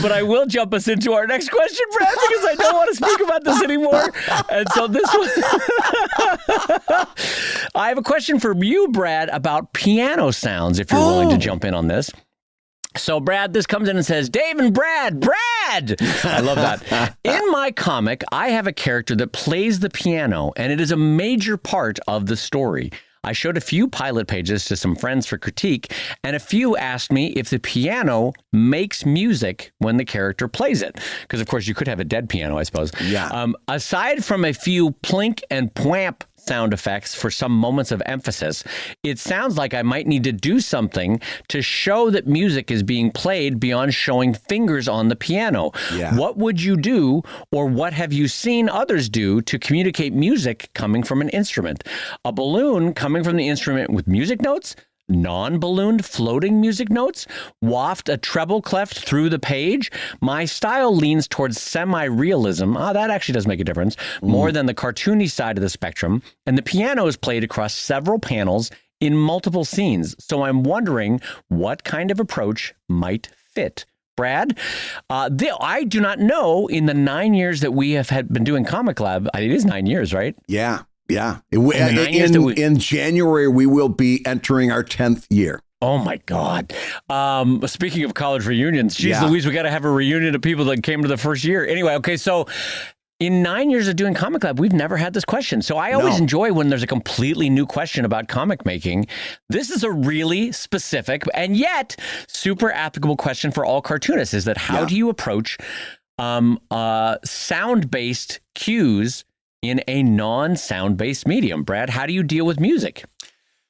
But I will jump us into our next question, Brad, because I don't want to speak about this anymore. And so this one, I have a question for you, Brad, about piano sounds, if you're willing to jump in on this. So, Brad, this comes in and says, Dave and Brad. I love that. In my comic, I have a character that plays the piano, and it is a major part of the story. I showed a few pilot pages to some friends for critique, and a few asked me if the piano makes music when the character plays it. Because, of course, you could have a dead piano, I suppose. Yeah. Aside from a few plink and pwamp sound effects for some moments of emphasis, it sounds like I might need to do something to show that music is being played beyond showing fingers on the piano. Yeah. What would you do, or what have you seen others do to communicate music coming from an instrument? A balloon coming from the instrument with music notes? Non-ballooned floating music notes? Waft a treble clef through the page? My style leans towards semi-realism. That actually does make a difference. More than the cartoony side of the spectrum. And the piano is played across several panels in multiple scenes. So I'm wondering what kind of approach might fit. Brad, I do not know in the 9 years that we have been doing Comic Lab. It is 9 years, right? Yeah. Yeah. In January, we will be entering our 10th year. Oh, my God. Speaking of college reunions, geez Louise, we got to have a reunion of people that came to the first year. Anyway, okay, so in 9 years of doing Comic Lab, we've never had this question. So I always enjoy when there's a completely new question about comic making. This is a really specific and yet super applicable question for all cartoonists, is that how do you approach sound-based cues in a non-sound-based medium? Brad, how do you deal with music?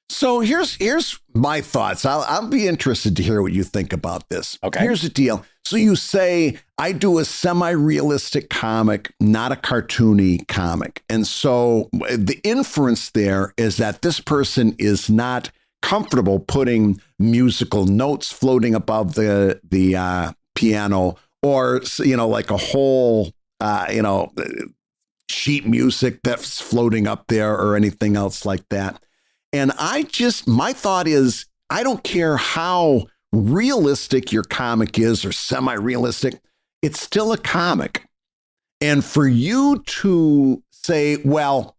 So here's my thoughts. I'll be interested to hear what you think about this. Okay. Here's the deal. So you say, I do a semi-realistic comic, not a cartoony comic. And so the inference there is that this person is not comfortable putting musical notes floating above the piano, or, like a whole, sheet music that's floating up there or anything else like that. And my thought is, I don't care how realistic your comic is or semi-realistic, it's still a comic. And for you to say, well,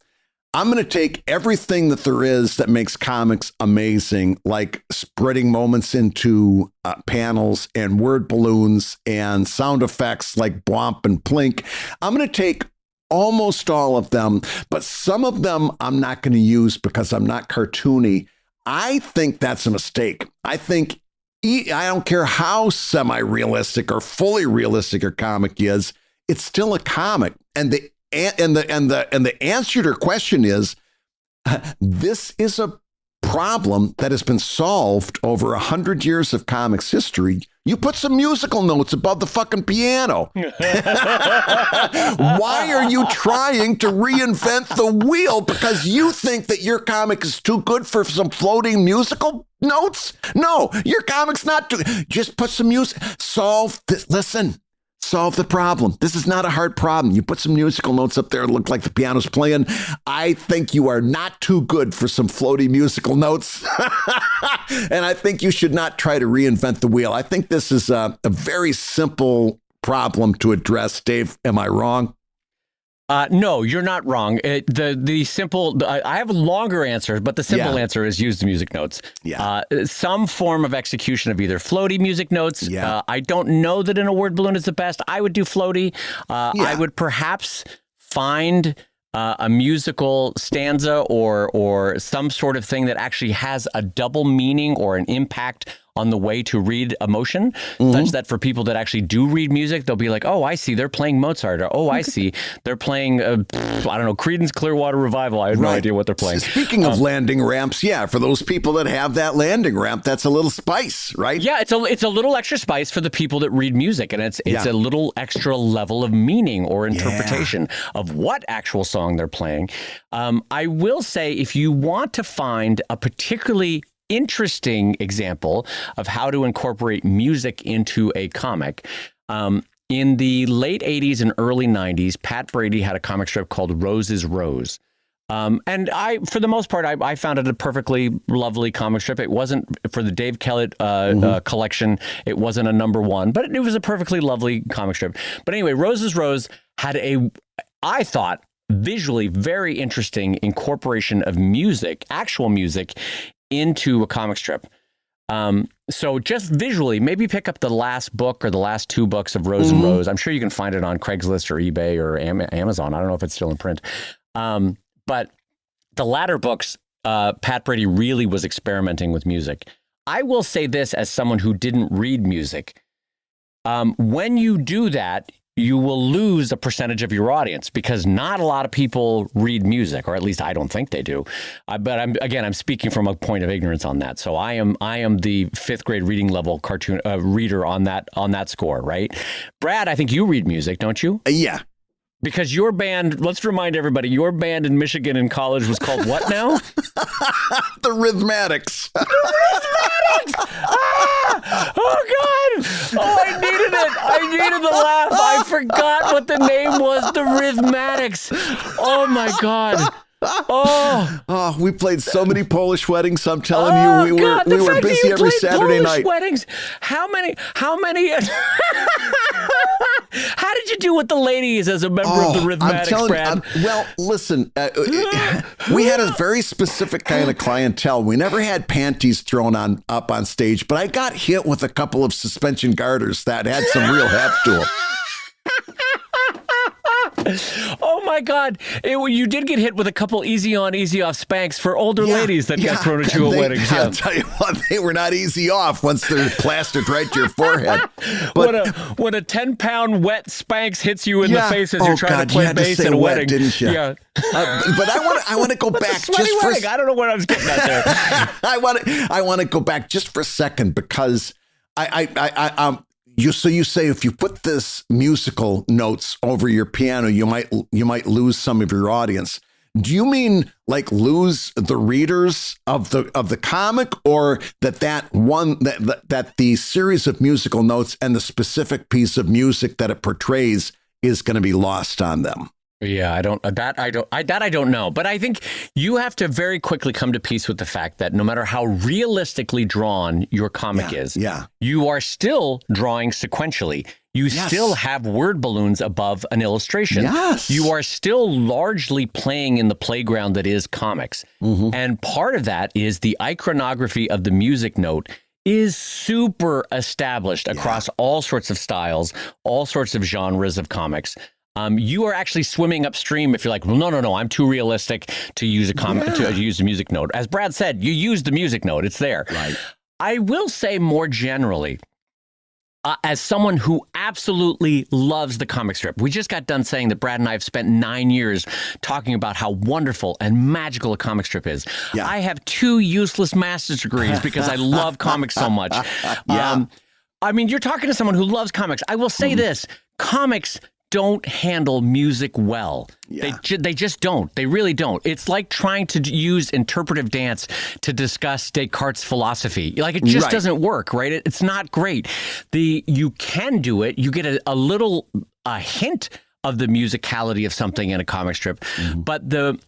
I'm going to take everything that there is that makes comics amazing, like spreading moments into panels and word balloons and sound effects like bwomp and plink. I'm going to take almost all of them, but some of them I'm not going to use because I'm not cartoony. I think that's a mistake. I think I don't care how semi-realistic or fully realistic your comic is, it's still a comic. And the answer to your question is, this is a problem that has been solved over 100 years of comics history. You put some musical notes above the fucking piano. Why are you trying to reinvent the wheel because you think that your comic is too good for some floating musical notes? No, your comic's not too. Just put some music. Solve this. Listen. Solve the problem. This is not a hard problem. You put some musical notes up there, it look like the piano's playing. I think you are not too good for some floaty musical notes. And I think you should not try to reinvent the wheel. I think this is a very simple problem to address. Dave, am I wrong? No, you're not wrong. The simple, I have a longer answer, but the simple answer is use the music notes. Yeah. Some form of execution of either floaty music notes. Yeah. I don't know that in a word balloon is the best. I would do floaty. I would perhaps find a musical stanza or some sort of thing that actually has a double meaning or an impact on the way to read emotion, such that for people that actually do read music, they'll be like, oh, I see, they're playing Mozart, or oh, I see, they're playing, I don't know, Creedence Clearwater Revival. I have no idea what they're playing. Speaking of landing ramps, for those people that have that landing ramp, that's a little spice, right? Yeah, it's a little extra spice for the people that read music, and it's a little extra level of meaning or interpretation of what actual song they're playing. I will say, if you want to find a particularly interesting example of how to incorporate music into a comic, in the late 80s and early 90s, Pat Brady had a comic strip called Rose is Rose. And for the most part, I found it a perfectly lovely comic strip. It wasn't for the Dave Kellett collection. It wasn't a number one, but it was a perfectly lovely comic strip. But anyway, Rose is Rose had I thought, visually very interesting incorporation of music, actual music, into a comic strip. So just visually, maybe pick up the last book or the last two books of Rose and Rose. I'm sure you can find it on Craigslist or eBay or Amazon. I don't know if it's still in print. But the latter books, Pat Brady really was experimenting with music. I will say this as someone who didn't read music. When you do that, you will lose a percentage of your audience because not a lot of people read music, or at least I don't think they do. But I'm speaking from a point of ignorance on that. So I am the fifth grade reading level cartoon reader on that score, right? Brad, I think you read music, don't you? Yeah. Because your band, let's remind everybody, your band in Michigan in college was called what now? The Rhythmatics. The Rhythmatics! Ah! Oh, God! Oh, I needed it. I needed the laugh. I forgot what the name was. The Rhythmatics. Oh, my God. Oh, we played so many Polish weddings. I'm telling you, we were busy every Saturday night. Weddings. How many? How did you do with the ladies as a member of the Rhythmatics, Brad? Well, listen, we had a very specific kind of clientele. We never had panties thrown up on stage, but I got hit with a couple of suspension garters that had some real heft to them. Oh my God! You did get hit with a couple easy on, easy off spanks for older ladies that got thrown into a wedding. I'll tell you what, they were not easy off once they're plastered right to your forehead. But when a 10-pound wet spanks hits you in the face as you're trying to play bass at a wedding, didn't you? Yeah. But I want to go back just for. I don't know what I was getting at there. I want to go back just for a second because you say if you put this musical notes over your piano, you might lose some of your audience. Do you mean like lose the readers of the comic, or that the series of musical notes and the specific piece of music that it portrays is going to be lost on them? Yeah, I don't know. But I think you have to very quickly come to peace with the fact that no matter how realistically drawn your comic is, you are still drawing sequentially. You still have word balloons above an illustration. Yes. You are still largely playing in the playground that is comics. Mm-hmm. And part of that is the iconography of the music note is super established across all sorts of styles, all sorts of genres of comics. You are actually swimming upstream if you're like, well, no, I'm too realistic to use to use a music note. As Brad said, you use the music note; it's there. Right. I will say more generally, as someone who absolutely loves the comic strip, we just got done saying that Brad and I have spent 9 years talking about how wonderful and magical a comic strip is. Yeah. I have 2 useless master's degrees because I love comics so much. I mean, you're talking to someone who loves comics. I will say this: comics don't handle music well. Yeah. They just don't. They really don't. It's like trying to use interpretive dance to discuss Descartes' philosophy. Like, it just doesn't work, right? It's not great. You can do it. You get a little hint of the musicality of something in a comic strip. Mm-hmm. But the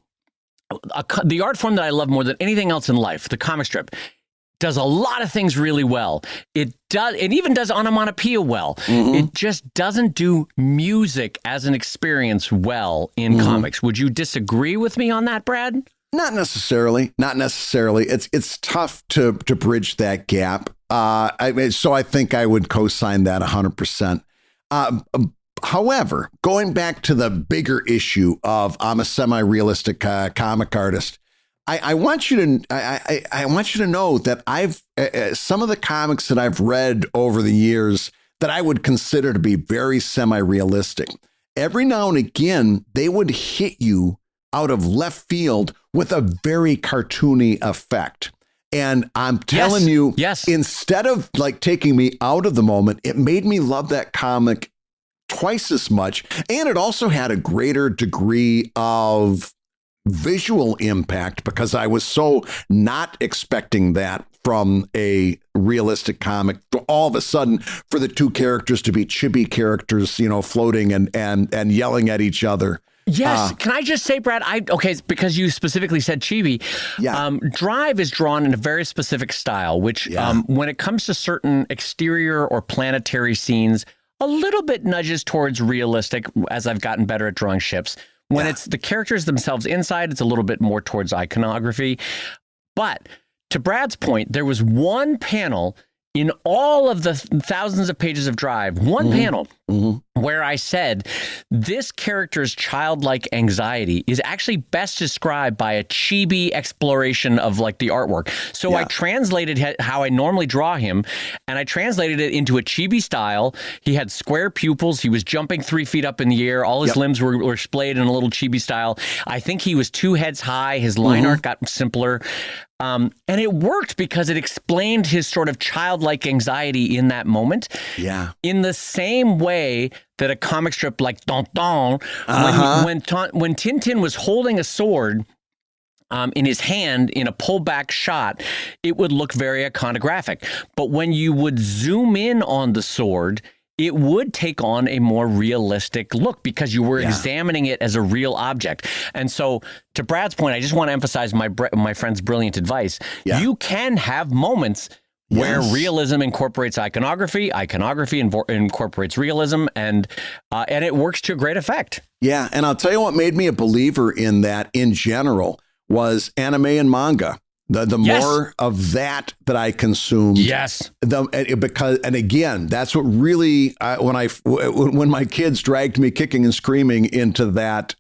art form that I love more than anything else in life, the comic strip, does a lot of things really well. It even does onomatopoeia well. Mm-hmm. It just doesn't do music as an experience well in comics. Would you disagree with me on that, Brad? Not necessarily. It's tough to bridge that gap. So I think I would co-sign that 100%. However, going back to the bigger issue of I'm a semi-realistic comic artist, I want you to I want you to know that I've some of the comics that I've read over the years that I would consider to be very semi-realistic. Every now and again, they would hit you out of left field with a very cartoony effect. And I'm telling you, instead of like taking me out of the moment, it made me love that comic twice as much. And it also had a greater degree of visual impact because I was so not expecting that from a realistic comic. All of a sudden, for the two characters to be chibi characters, floating and yelling at each other. Yes. Can I just say, Brad, because you specifically said chibi, Drive is drawn in a very specific style, which when it comes to certain exterior or planetary scenes, a little bit nudges towards realistic as I've gotten better at drawing ships. When it's the characters themselves inside, it's a little bit more towards iconography. But to Brad's point, there was one panel in all of the thousands of pages of Drive, one panel where I said, this character's childlike anxiety is actually best described by a chibi exploration of like the artwork. So I translated how I normally draw him, and I translated it into a chibi style. He had square pupils. He was jumping 3 feet up in the air. All his limbs were splayed in a little chibi style. I think he was 2 heads high. His line art got simpler. And it worked because it explained his sort of childlike anxiety in that moment. Yeah. In the same way that a comic strip like Don Don, when Tintin was holding a sword in his hand in a pullback shot, it would look very iconographic. But when you would zoom in on the sword, it would take on a more realistic look because you were examining it as a real object. And so, to Brad's point, I just want to emphasize my friend's brilliant advice. You can have moments where realism incorporates iconography, incorporates realism, and it works to a great effect. Yeah, and I'll tell you what made me a believer in that in general was anime and manga. The more of that I consumed, and again, that's what really when my kids dragged me kicking and screaming into that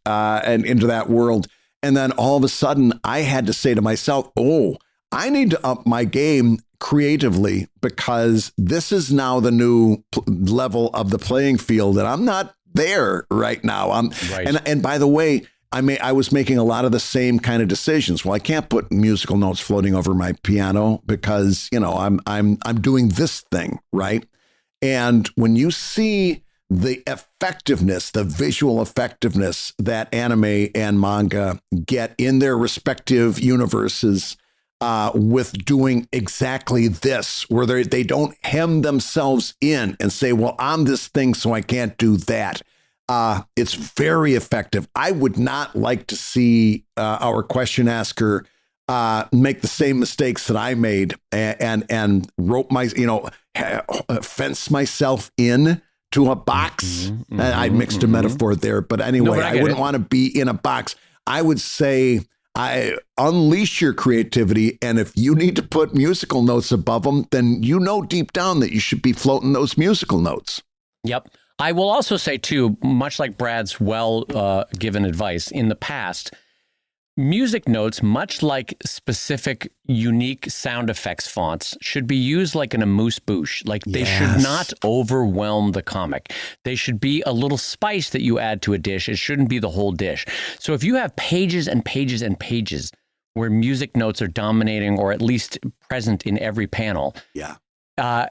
world, and then all of a sudden I had to say to myself, "Oh, I need to up my game creatively because this is now the new level of the playing field, and I'm not there right now." And by the way, I was making a lot of the same kind of decisions. Well, I can't put musical notes floating over my piano because, I'm doing this thing, right? And when you see the effectiveness, the visual effectiveness that anime and manga get in their respective universes with doing exactly this, where they don't hem themselves in and say, well, I'm this thing, so I can't do that. It's very effective. I would not like to see our question asker make the same mistakes that I made and rope fence myself in to a box. I mixed a metaphor there, but anyway, I wouldn't want to be in a box. I would say I unleash your creativity, and if you need to put musical notes above them, then deep down that you should be floating those musical notes. Yep. I will also say, too, much like Brad's given advice in the past, music notes, much like specific unique sound effects fonts, should be used like an amuse-bouche. Like they should not overwhelm the comic. They should be a little spice that you add to a dish. It shouldn't be the whole dish. So if you have pages and pages and pages where music notes are dominating or at least present in every panel,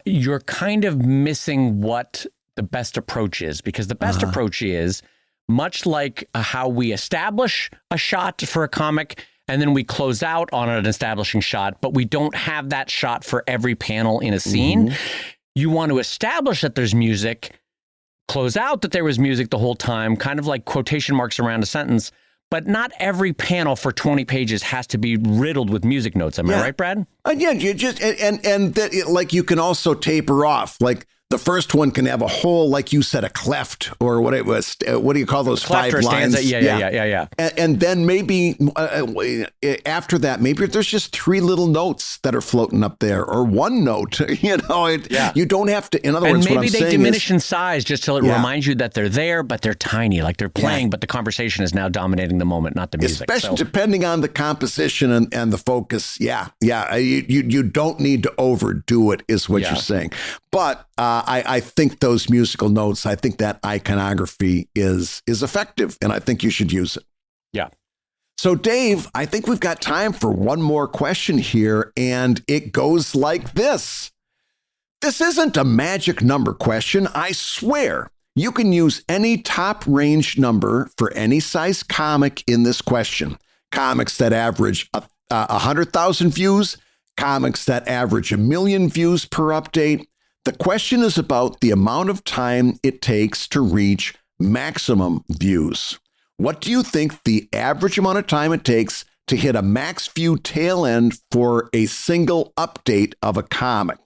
you're kind of missing what the best approach is, because the best approach is much like how we establish a shot for a comic and then we close out on an establishing shot, but we don't have that shot for every panel in a scene. You want to establish that there's music, close out that there was music the whole time, kind of like quotation marks around a sentence, but not every panel for 20 pages has to be riddled with music notes. Am I right, Brad? You just, and that like you can also taper off. Like The first one can have a whole, like you said, a cleft, or what it was. What do you call those cleft 5 lines? Stanza. Yeah. And then maybe after that, maybe there's just 3 little notes that are floating up there, or 1 note. You don't have to. In other words, maybe what I'm saying they diminish in size just till it Yeah. reminds you that they're there, but they're tiny, like they're playing, but the conversation is now dominating the moment, not the music. Especially depending on the composition and the focus. You don't need to overdo it, is what you're saying. But I think those musical notes, I think that iconography is effective, and I think you should use it. Yeah. So, Dave, I think we've got time for one more question here, and it goes like this. This isn't a magic number question, I swear. You can use any top range number for any size comic in this question. Comics that average 100,000 views, comics that average 1 million views per update. The question is about the amount of time it takes to reach maximum views. What do you think the average amount of time it takes to hit a max view tail end for a single update of a comic?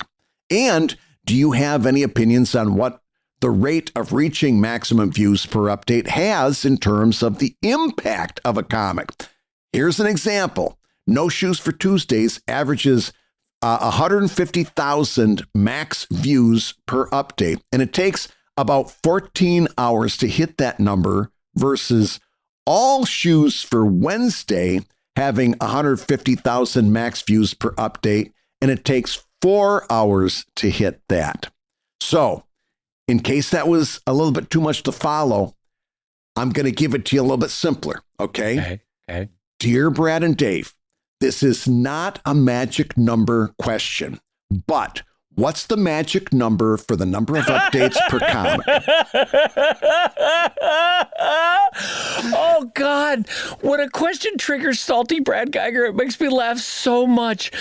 And do you have any opinions on what the rate of reaching maximum views per update has in terms of the impact of a comic? Here's an example. No Shoes for Tuesdays averages 150,000 max views per update, and it takes about 14 hours to hit that number versus All Shoes for Wednesday having 150,000 max views per update, and it takes 4 hours to hit that. So, in case that was a little bit too much to follow, I'm going to give it to you a little bit simpler, okay? Okay. Dear Brad and Dave, this is not a magic number question, but what's the magic number for the number of updates per comic? Oh, God. When a question triggers salty Brad Geiger, it makes me laugh so much.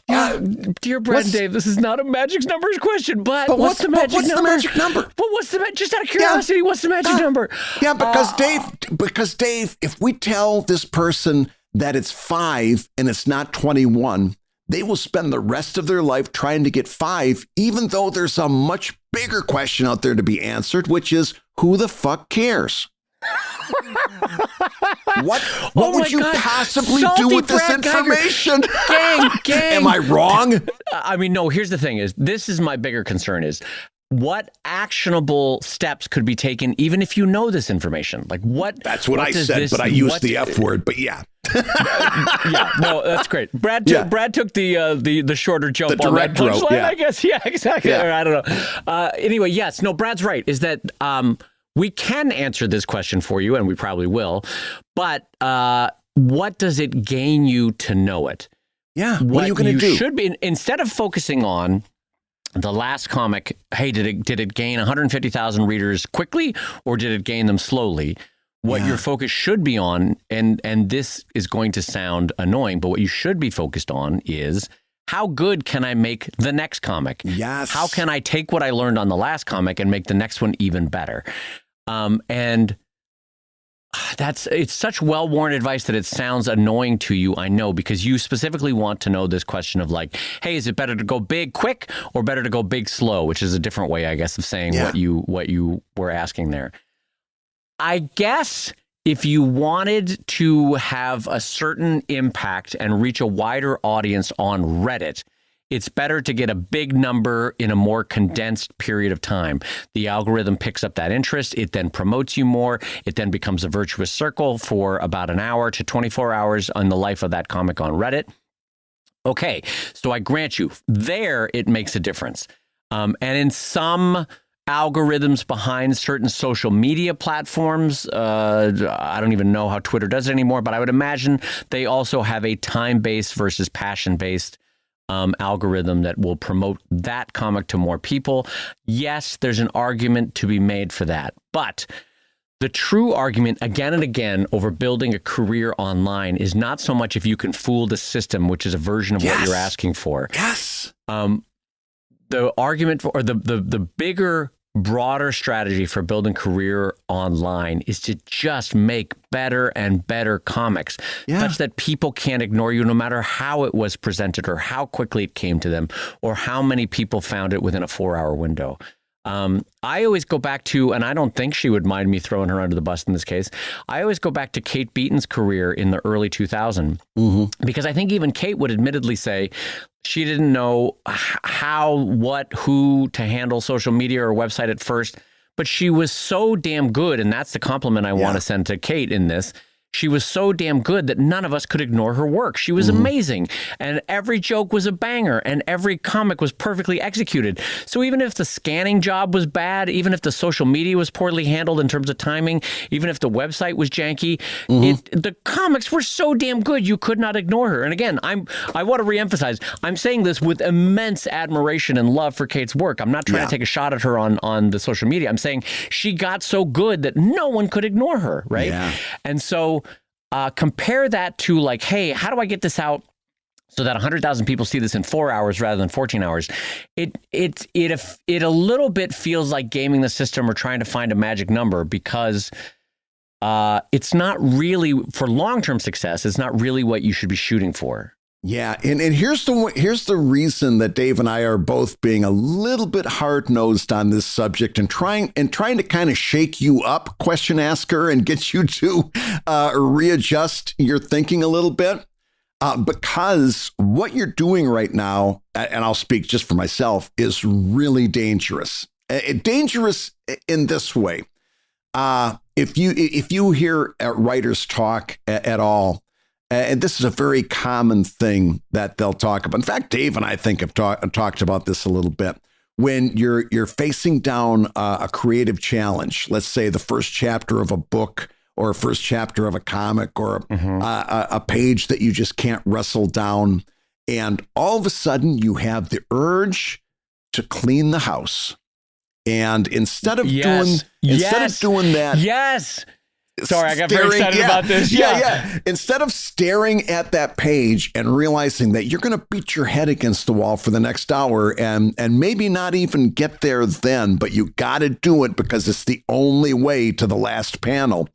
Dear Brad and Dave, this is not a magic numbers question, but what's the magic number? But what's the just out of curiosity, what's the magic number? Yeah, because Dave, if we tell this person that it's 5 and it's not 21, they will spend the rest of their life trying to get 5, even though there's a much bigger question out there to be answered, which is, who the fuck cares? What would you possibly do with this information? Gang. Am I wrong? I mean, no, here's the thing this is my bigger concern is, what actionable steps could be taken even if you know this information? Like what? That's what I said, but I used the F word, but yeah. Yeah, no, that's great. Brad took the shorter jump the on that punchline, route, yeah. I guess. Yeah, exactly. Yeah. Or I don't know. Anyway, yes, no, Brad's right, is that we can answer this question for you, and we probably will, but what does it gain you to know it? Yeah, what are you going to do? You should be, instead of focusing on the last comic, hey, did it gain 150,000 readers quickly, or did it gain them slowly? What your focus should be on, and this is going to sound annoying, but what you should be focused on is, how good can I make the next comic? Yes. How can I take what I learned on the last comic and make the next one even better? And it's such well-worn advice that it sounds annoying to you, I know, because you specifically want to know this question of like, hey, is it better to go big quick or better to go big slow, which is a different way, I guess, of saying what you were asking there. I guess if you wanted to have a certain impact and reach a wider audience on Reddit, it's better to get a big number in a more condensed period of time. The algorithm picks up that interest. It then promotes you more. It then becomes a virtuous circle for about an hour to 24 hours on the life of that comic on Reddit. Okay, so I grant you, there it makes a difference. And in some algorithms behind certain social media platforms, I don't even know how Twitter does it anymore, but I would imagine they also have a time-based versus passion-based algorithm that will promote that comic to more people. Yes, there's an argument to be made for that. But the true argument again and again over building a career online is not so much if you can fool the system, which is a version of what you're asking for. Yes. The argument for, or the bigger, broader strategy for building career online is to just make better and better comics, such that people can't ignore you no matter how it was presented or how quickly it came to them or how many people found it within a 4-hour window. I always go back to, and I don't think she would mind me throwing her under the bus in this case. I always go back to Kate Beaton's career in the early 2000s, because I think even Kate would admittedly say she didn't know how, what, who to handle social media or website at first, but she was so damn good. And that's the compliment I want to send to Kate in this. She was so damn good that none of us could ignore her work. She was amazing. And every joke was a banger and every comic was perfectly executed. So even if the scanning job was bad, even if the social media was poorly handled in terms of timing, even if the website was janky, the comics were so damn good you could not ignore her. And again, I want to reemphasize, I'm saying this with immense admiration and love for Kate's work. I'm not trying to take a shot at her on the social media. I'm saying she got so good that no one could ignore her, right? Yeah. And so compare that to like, hey, how do I get this out so that 100,000 people see this in 4 hours rather than 14 hours? It a little bit feels like gaming the system or trying to find a magic number, because it's not really for long-term success. It's not really what you should be shooting for. Yeah, and here's the reason that Dave and I are both being a little bit hard-nosed on this subject and trying to kind of shake you up, question asker, and get you to readjust your thinking a little bit. Because what you're doing right now, and I'll speak just for myself, is really dangerous. Dangerous in this way. If you hear writers talk at all, and this is a very common thing that they'll talk about. In fact, Dave and I think have talked about this a little bit. When you're facing down a creative challenge, let's say the first chapter of a book or a first chapter of a comic or a page that you just can't wrestle down, and all of a sudden you have the urge to clean the house, and instead of doing that, Sorry, I got very excited about this. Yeah. Instead of staring at that page and realizing that you're going to beat your head against the wall for the next hour and maybe not even get there then, but you got to do it because it's the only way to the last panel.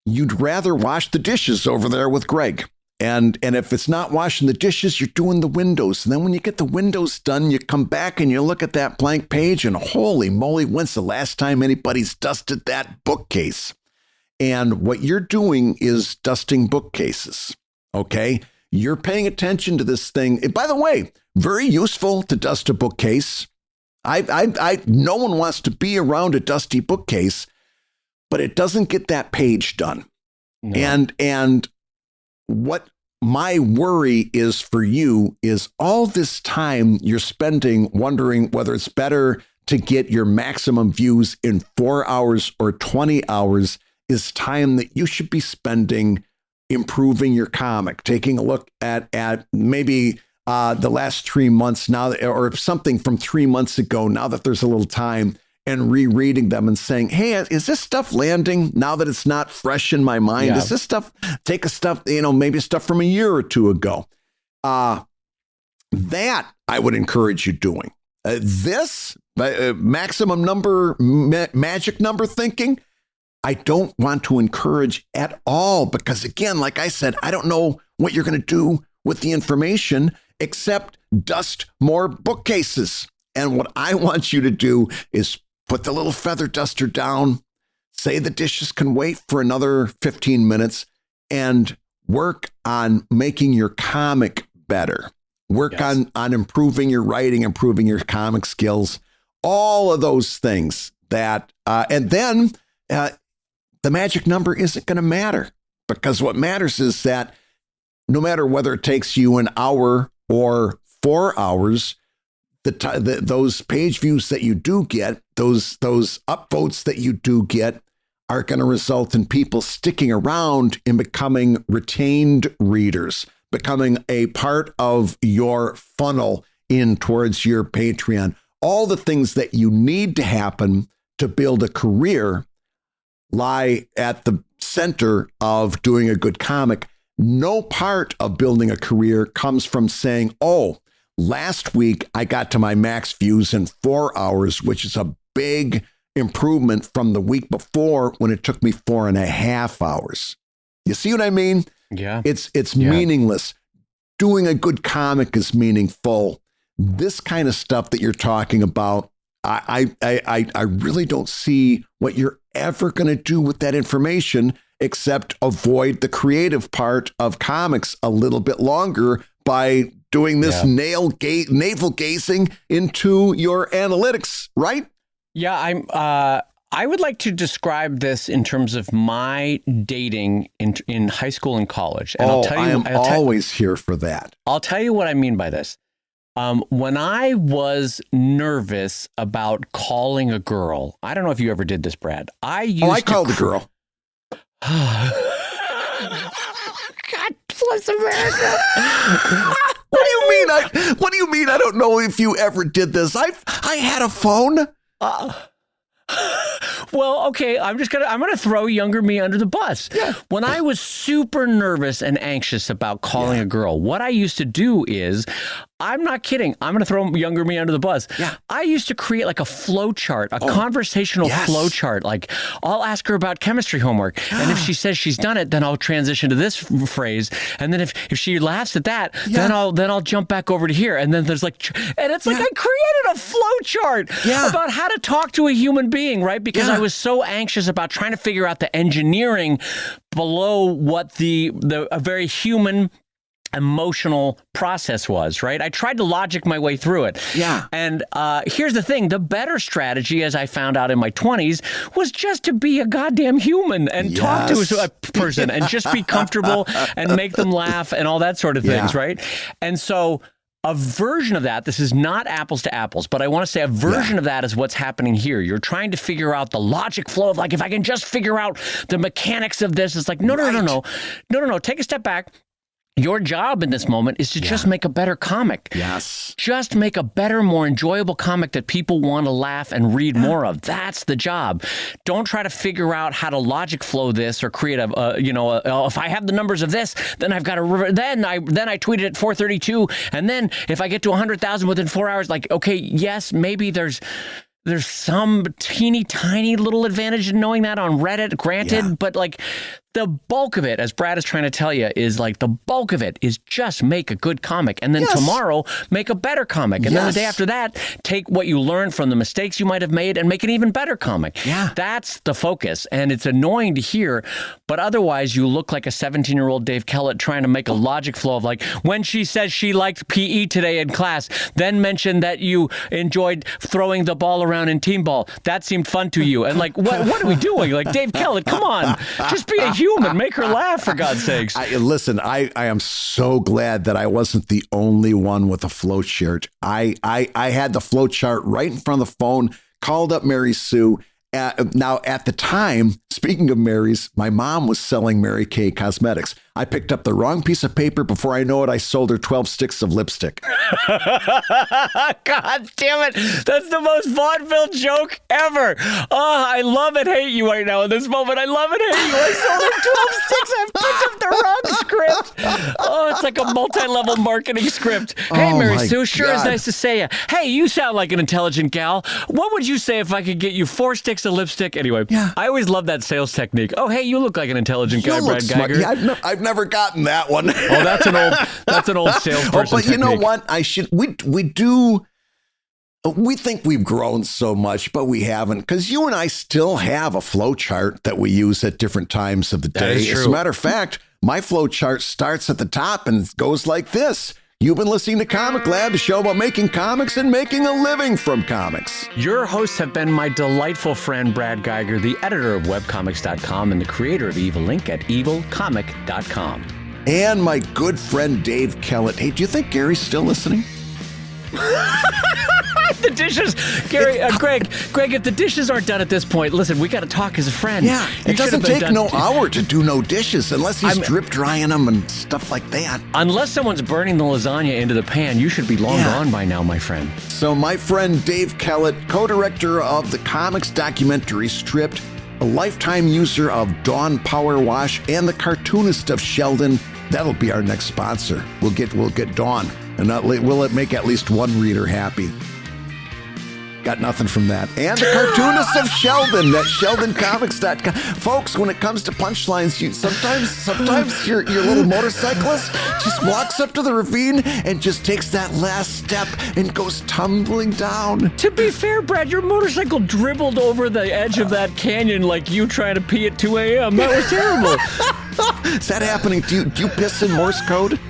You'd rather wash the dishes over there with Greg. And if it's not washing the dishes, you're doing the windows. And then when you get the windows done, you come back and you look at that blank page and holy moly, when's the last time anybody's dusted that bookcase? And what you're doing is dusting bookcases, okay? You're paying attention to this thing. And by the way, very useful to dust a bookcase. No one wants to be around a dusty bookcase, but it doesn't get that page done. No. And what my worry is for you is all this time you're spending wondering whether it's better to get your maximum views in 4 hours or 20 hours is time that you should be spending improving your comic, taking a look at maybe the last 3 months now, or something from 3 months ago, now that there's a little time, and rereading them and saying, hey, is this stuff landing now that it's not fresh in my mind? Yeah. Is this stuff, maybe stuff from a year or two ago? That I would encourage you doing. This maximum number, magic number thinking, I don't want to encourage at all, because again, like I said, I don't know what you're going to do with the information except dust more bookcases. And what I want you to do is put the little feather duster down, say the dishes can wait for another 15 minutes, and work on making your comic better. Work on improving your writing, improving your comic skills, all of those things that, and then the magic number isn't going to matter, because what matters is that no matter whether it takes you an hour or 4 hours, those page views that you do get, those upvotes that you do get, are going to result in people sticking around and becoming retained readers, becoming a part of your funnel in towards your Patreon. All the things that you need to happen to build a career lie at the center of doing a good comic. No part of building a career comes from saying, oh, last week I got to my max views in 4 hours, which is a big improvement from the week before when it took me 4.5 hours. You see what I mean? Yeah. It's meaningless. Doing a good comic is meaningful. This kind of stuff that you're talking about, I really don't see what you're ever going to do with that information except avoid the creative part of comics a little bit longer by doing this navel gazing into your analytics, right? Yeah, I would like to describe this in terms of my dating in high school and college. And I'll tell you, I am always here for that. I'll tell you what I mean by this. When I was nervous about calling a girl, I don't know if you ever did this, Brad. I called a girl. God bless America. What do you mean? What do you mean? I don't know if you ever did this. I had a phone. Well, okay, I'm gonna throw younger me under the bus. Yeah. When I was super nervous and anxious about calling a girl, what I used to do is, I'm not kidding, I'm gonna throw younger me under the bus. Yeah. I used to create like a flow chart, a conversational flow chart. Like, I'll ask her about chemistry homework, and if she says she's done it, then I'll transition to this phrase, and then if she laughs at that, then I'll jump back over to here, and then there's like, and it's like I created a flow chart about how to talk to a human being, right? Because I was so anxious about trying to figure out the engineering below what a very human emotional process was, right? I tried to logic my way through it. Yeah. And here's the thing. The better strategy, as I found out in my 20s, was just to be a goddamn human and talk to a person and just be comfortable and make them laugh and all that sort of things, right? And so a version of that, this is not apples to apples, but I want to say a version of that is what's happening here. You're trying to figure out the logic flow of, like, if I can just figure out the mechanics of this, it's like, no. Take a step back. Your job in this moment is to just make a better comic. Yes. Just make a better, more enjoyable comic that people want to laugh and read more of. That's the job. Don't try to figure out how to logic flow this or create if I have the numbers of this, then I've got to, then I tweeted at 4:32, and then if I get to 100,000 within 4 hours, like, okay, yes, maybe there's some teeny tiny little advantage in knowing that on Reddit, granted, but like the bulk of it, as Brad is trying to tell you, is like the bulk of it is just make a good comic. And then tomorrow, make a better comic. And then the day after that, take what you learned from the mistakes you might have made and make an even better comic. Yeah. That's the focus. And it's annoying to hear, but otherwise you look like a 17-year-old Dave Kellett trying to make a logic flow of, like, when she says she liked PE today in class, then mention that you enjoyed throwing the ball around in team ball. That seemed fun to you. And like, what are we doing? Like, Dave Kellett, come on. Just be a human. Make her laugh, for God's sakes. Listen, I am so glad that I wasn't the only one with a flow chart. I had the flow chart right in front of the phone, called up Mary Sue. Now, at the time, speaking of Mary's, my mom was selling Mary Kay Cosmetics. I picked up the wrong piece of paper. Before I know it, I sold her 12 sticks of lipstick. God damn it. That's the most vaudeville joke ever. Oh, I love and hate you right now in this moment. I love and hate you. I sold her 12 sticks. I picked up the wrong script. Oh, it's like a multi-level marketing script. Hey, Mary Sue, sure is nice to say you. Hey, you sound like an intelligent gal. What would you say if I could get you 4 sticks of lipstick? Anyway, I always love that sales technique. Oh, hey, you look like an intelligent guy, Brad Geiger. Yeah, I've never gotten that one. Oh, that's an old salesperson but you know what? We think we've grown so much, but we haven't, because you and I still have a flow chart that we use at different times of the day. As a matter of fact, my flow chart starts at the top and goes like this. You've been listening to Comic Lab, the show about making comics and making a living from comics. Your hosts have been my delightful friend, Brad Geiger, the editor of webcomics.com and the creator of Evil Inc. at evilcomic.com. And my good friend, Dave Kellett. Hey, do you think Gary's still listening? The dishes, Gary, Greg, if the dishes aren't done at this point, listen, we got to talk as a friend. Yeah, it doesn't take no hour to do no dishes unless he's drip drying them and stuff like that. Unless someone's burning the lasagna into the pan, you should be long gone by now, my friend. So my friend Dave Kellett, co-director of the comics documentary Stripped, a lifetime user of Dawn Power Wash, and the cartoonist of Sheldon, that'll be our next sponsor. We'll get Dawn, and we'll make at least one reader happy. Got nothing from that. And the cartoonist of Sheldon at sheldoncomics.com. Folks, when it comes to punchlines, sometimes your little motorcyclist just walks up to the ravine and just takes that last step and goes tumbling down. To be fair, Brad, your motorcycle dribbled over the edge of that canyon like you trying to pee at 2 a.m. That was terrible. Is that happening? Do you piss in Morse code?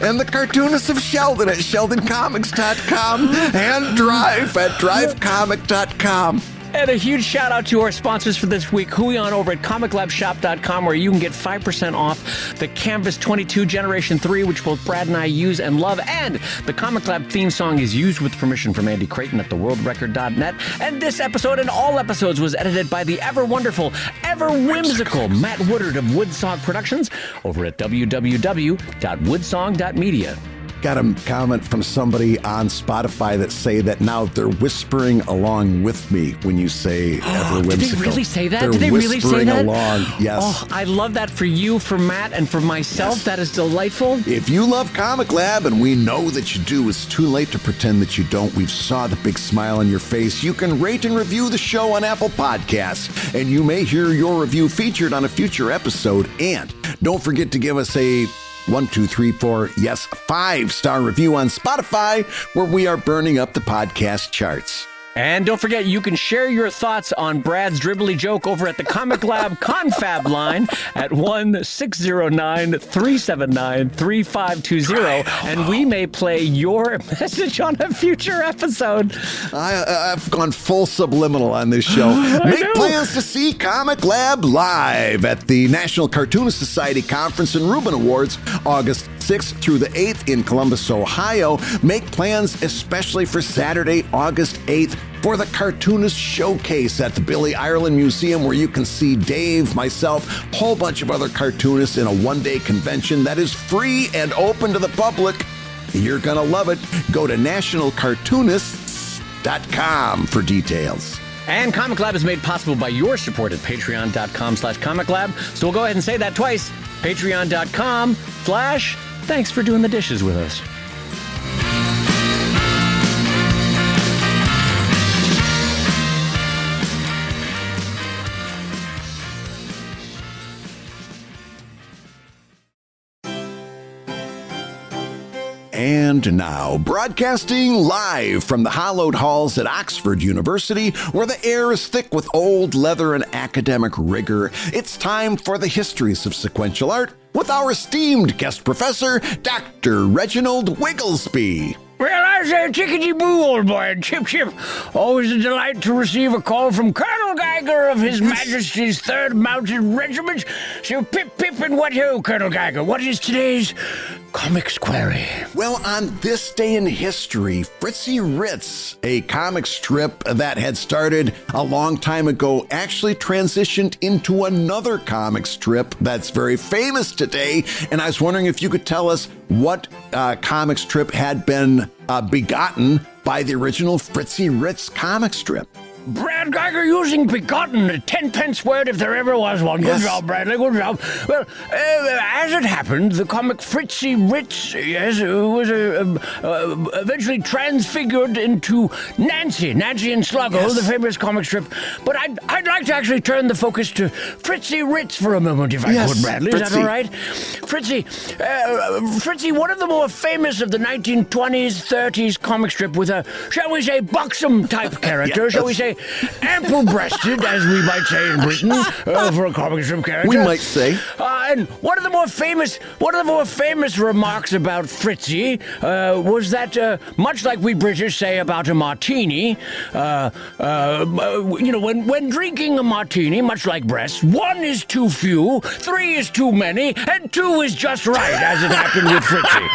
And the cartoonist of Sheldon at sheldoncomics.com and Drive at drivecomic.com. And a huge shout out to our sponsors for this week, Huion over at comiclabshop.com, where you can get 5% off the Canvas 22 Generation 3, which both Brad and I use and love. And the Comic Lab theme song is used with permission from Andy Creighton at theworldrecord.net. And this episode and all episodes was edited by the ever wonderful, ever whimsical Matt Woodard of Woodsong Productions over at www.woodsong.media. Got a comment from somebody on Spotify that say that now they're whispering along with me when you say ever whimsical. Did they really say that? They're Did they really say that? Along, yes. Oh, I love that for you, for Matt, and for myself. Yes. That is delightful. If you love Comic Lab, and we know that you do, it's too late to pretend that you don't. We've saw the big smile on your face. You can rate and review the show on Apple Podcasts, and you may hear your review featured on a future episode. And don't forget to give us a 1, 2, 3, 4, yes, 5-star review on Spotify, where we are burning up the podcast charts. And don't forget, you can share your thoughts on Brad's dribbly joke over at the Comic Lab Confab line at 1-609-379-3520, and we may play your message on a future episode. I've gone full subliminal on this show. Make plans to see Comic Lab live at the National Cartoonist Society Conference and Reuben Awards, August 6th through the 8th in Columbus, Ohio. Make plans especially for Saturday, August 8th for the Cartoonist Showcase at the Billy Ireland Museum, where you can see Dave, myself, a whole bunch of other cartoonists in a one-day convention that is free and open to the public. You're going to love it. Go to nationalcartoonists.com for details. And Comic Lab is made possible by your support at patreon.com/comiclab. So we'll go ahead and say that twice. Patreon.com/thanks for doing the dishes with us. And now, broadcasting live from the hallowed halls at Oxford University, where the air is thick with old leather and academic rigor, it's time for the Histories of Sequential Art with our esteemed guest professor, Dr. Reginald Wigglesby. Well, I say chickadee-boo, old boy, and chip-chip. Always a delight to receive a call from Colonel Geiger of His Majesty's 3rd Mounted Regiment. So pip-pip and what-ho, Colonel Geiger. What is today's comics query? Well, on this day in history, Fritzy Ritz, a comic strip that had started a long time ago, actually transitioned into another comic strip that's very famous today. And I was wondering if you could tell us what comic strip had been begotten by the original Fritzy Ritz comic strip. Brad Geiger using begotten, a 10-pence word if there ever was one. Good job, Bradley, good job. Well, as it happened, the comic Fritzy Ritz, yes, was eventually transfigured into Nancy and Sluggo, the famous comic strip. But I'd like to actually turn the focus to Fritzy Ritz for a moment, if I could, Bradley. Is that all right? Fritzy, one of the more famous of the 1920s, 30s comic strip with a, shall we say, buxom type character, shall we say, ample-breasted, as we might say in Britain, for a comic strip character. We might say. And one of the more famous remarks about Fritzy was that, much like we British say about a martini, when drinking a martini, much like breasts, 1 is too few, 3 is too many, and 2 is just right, as it happened with Fritzy.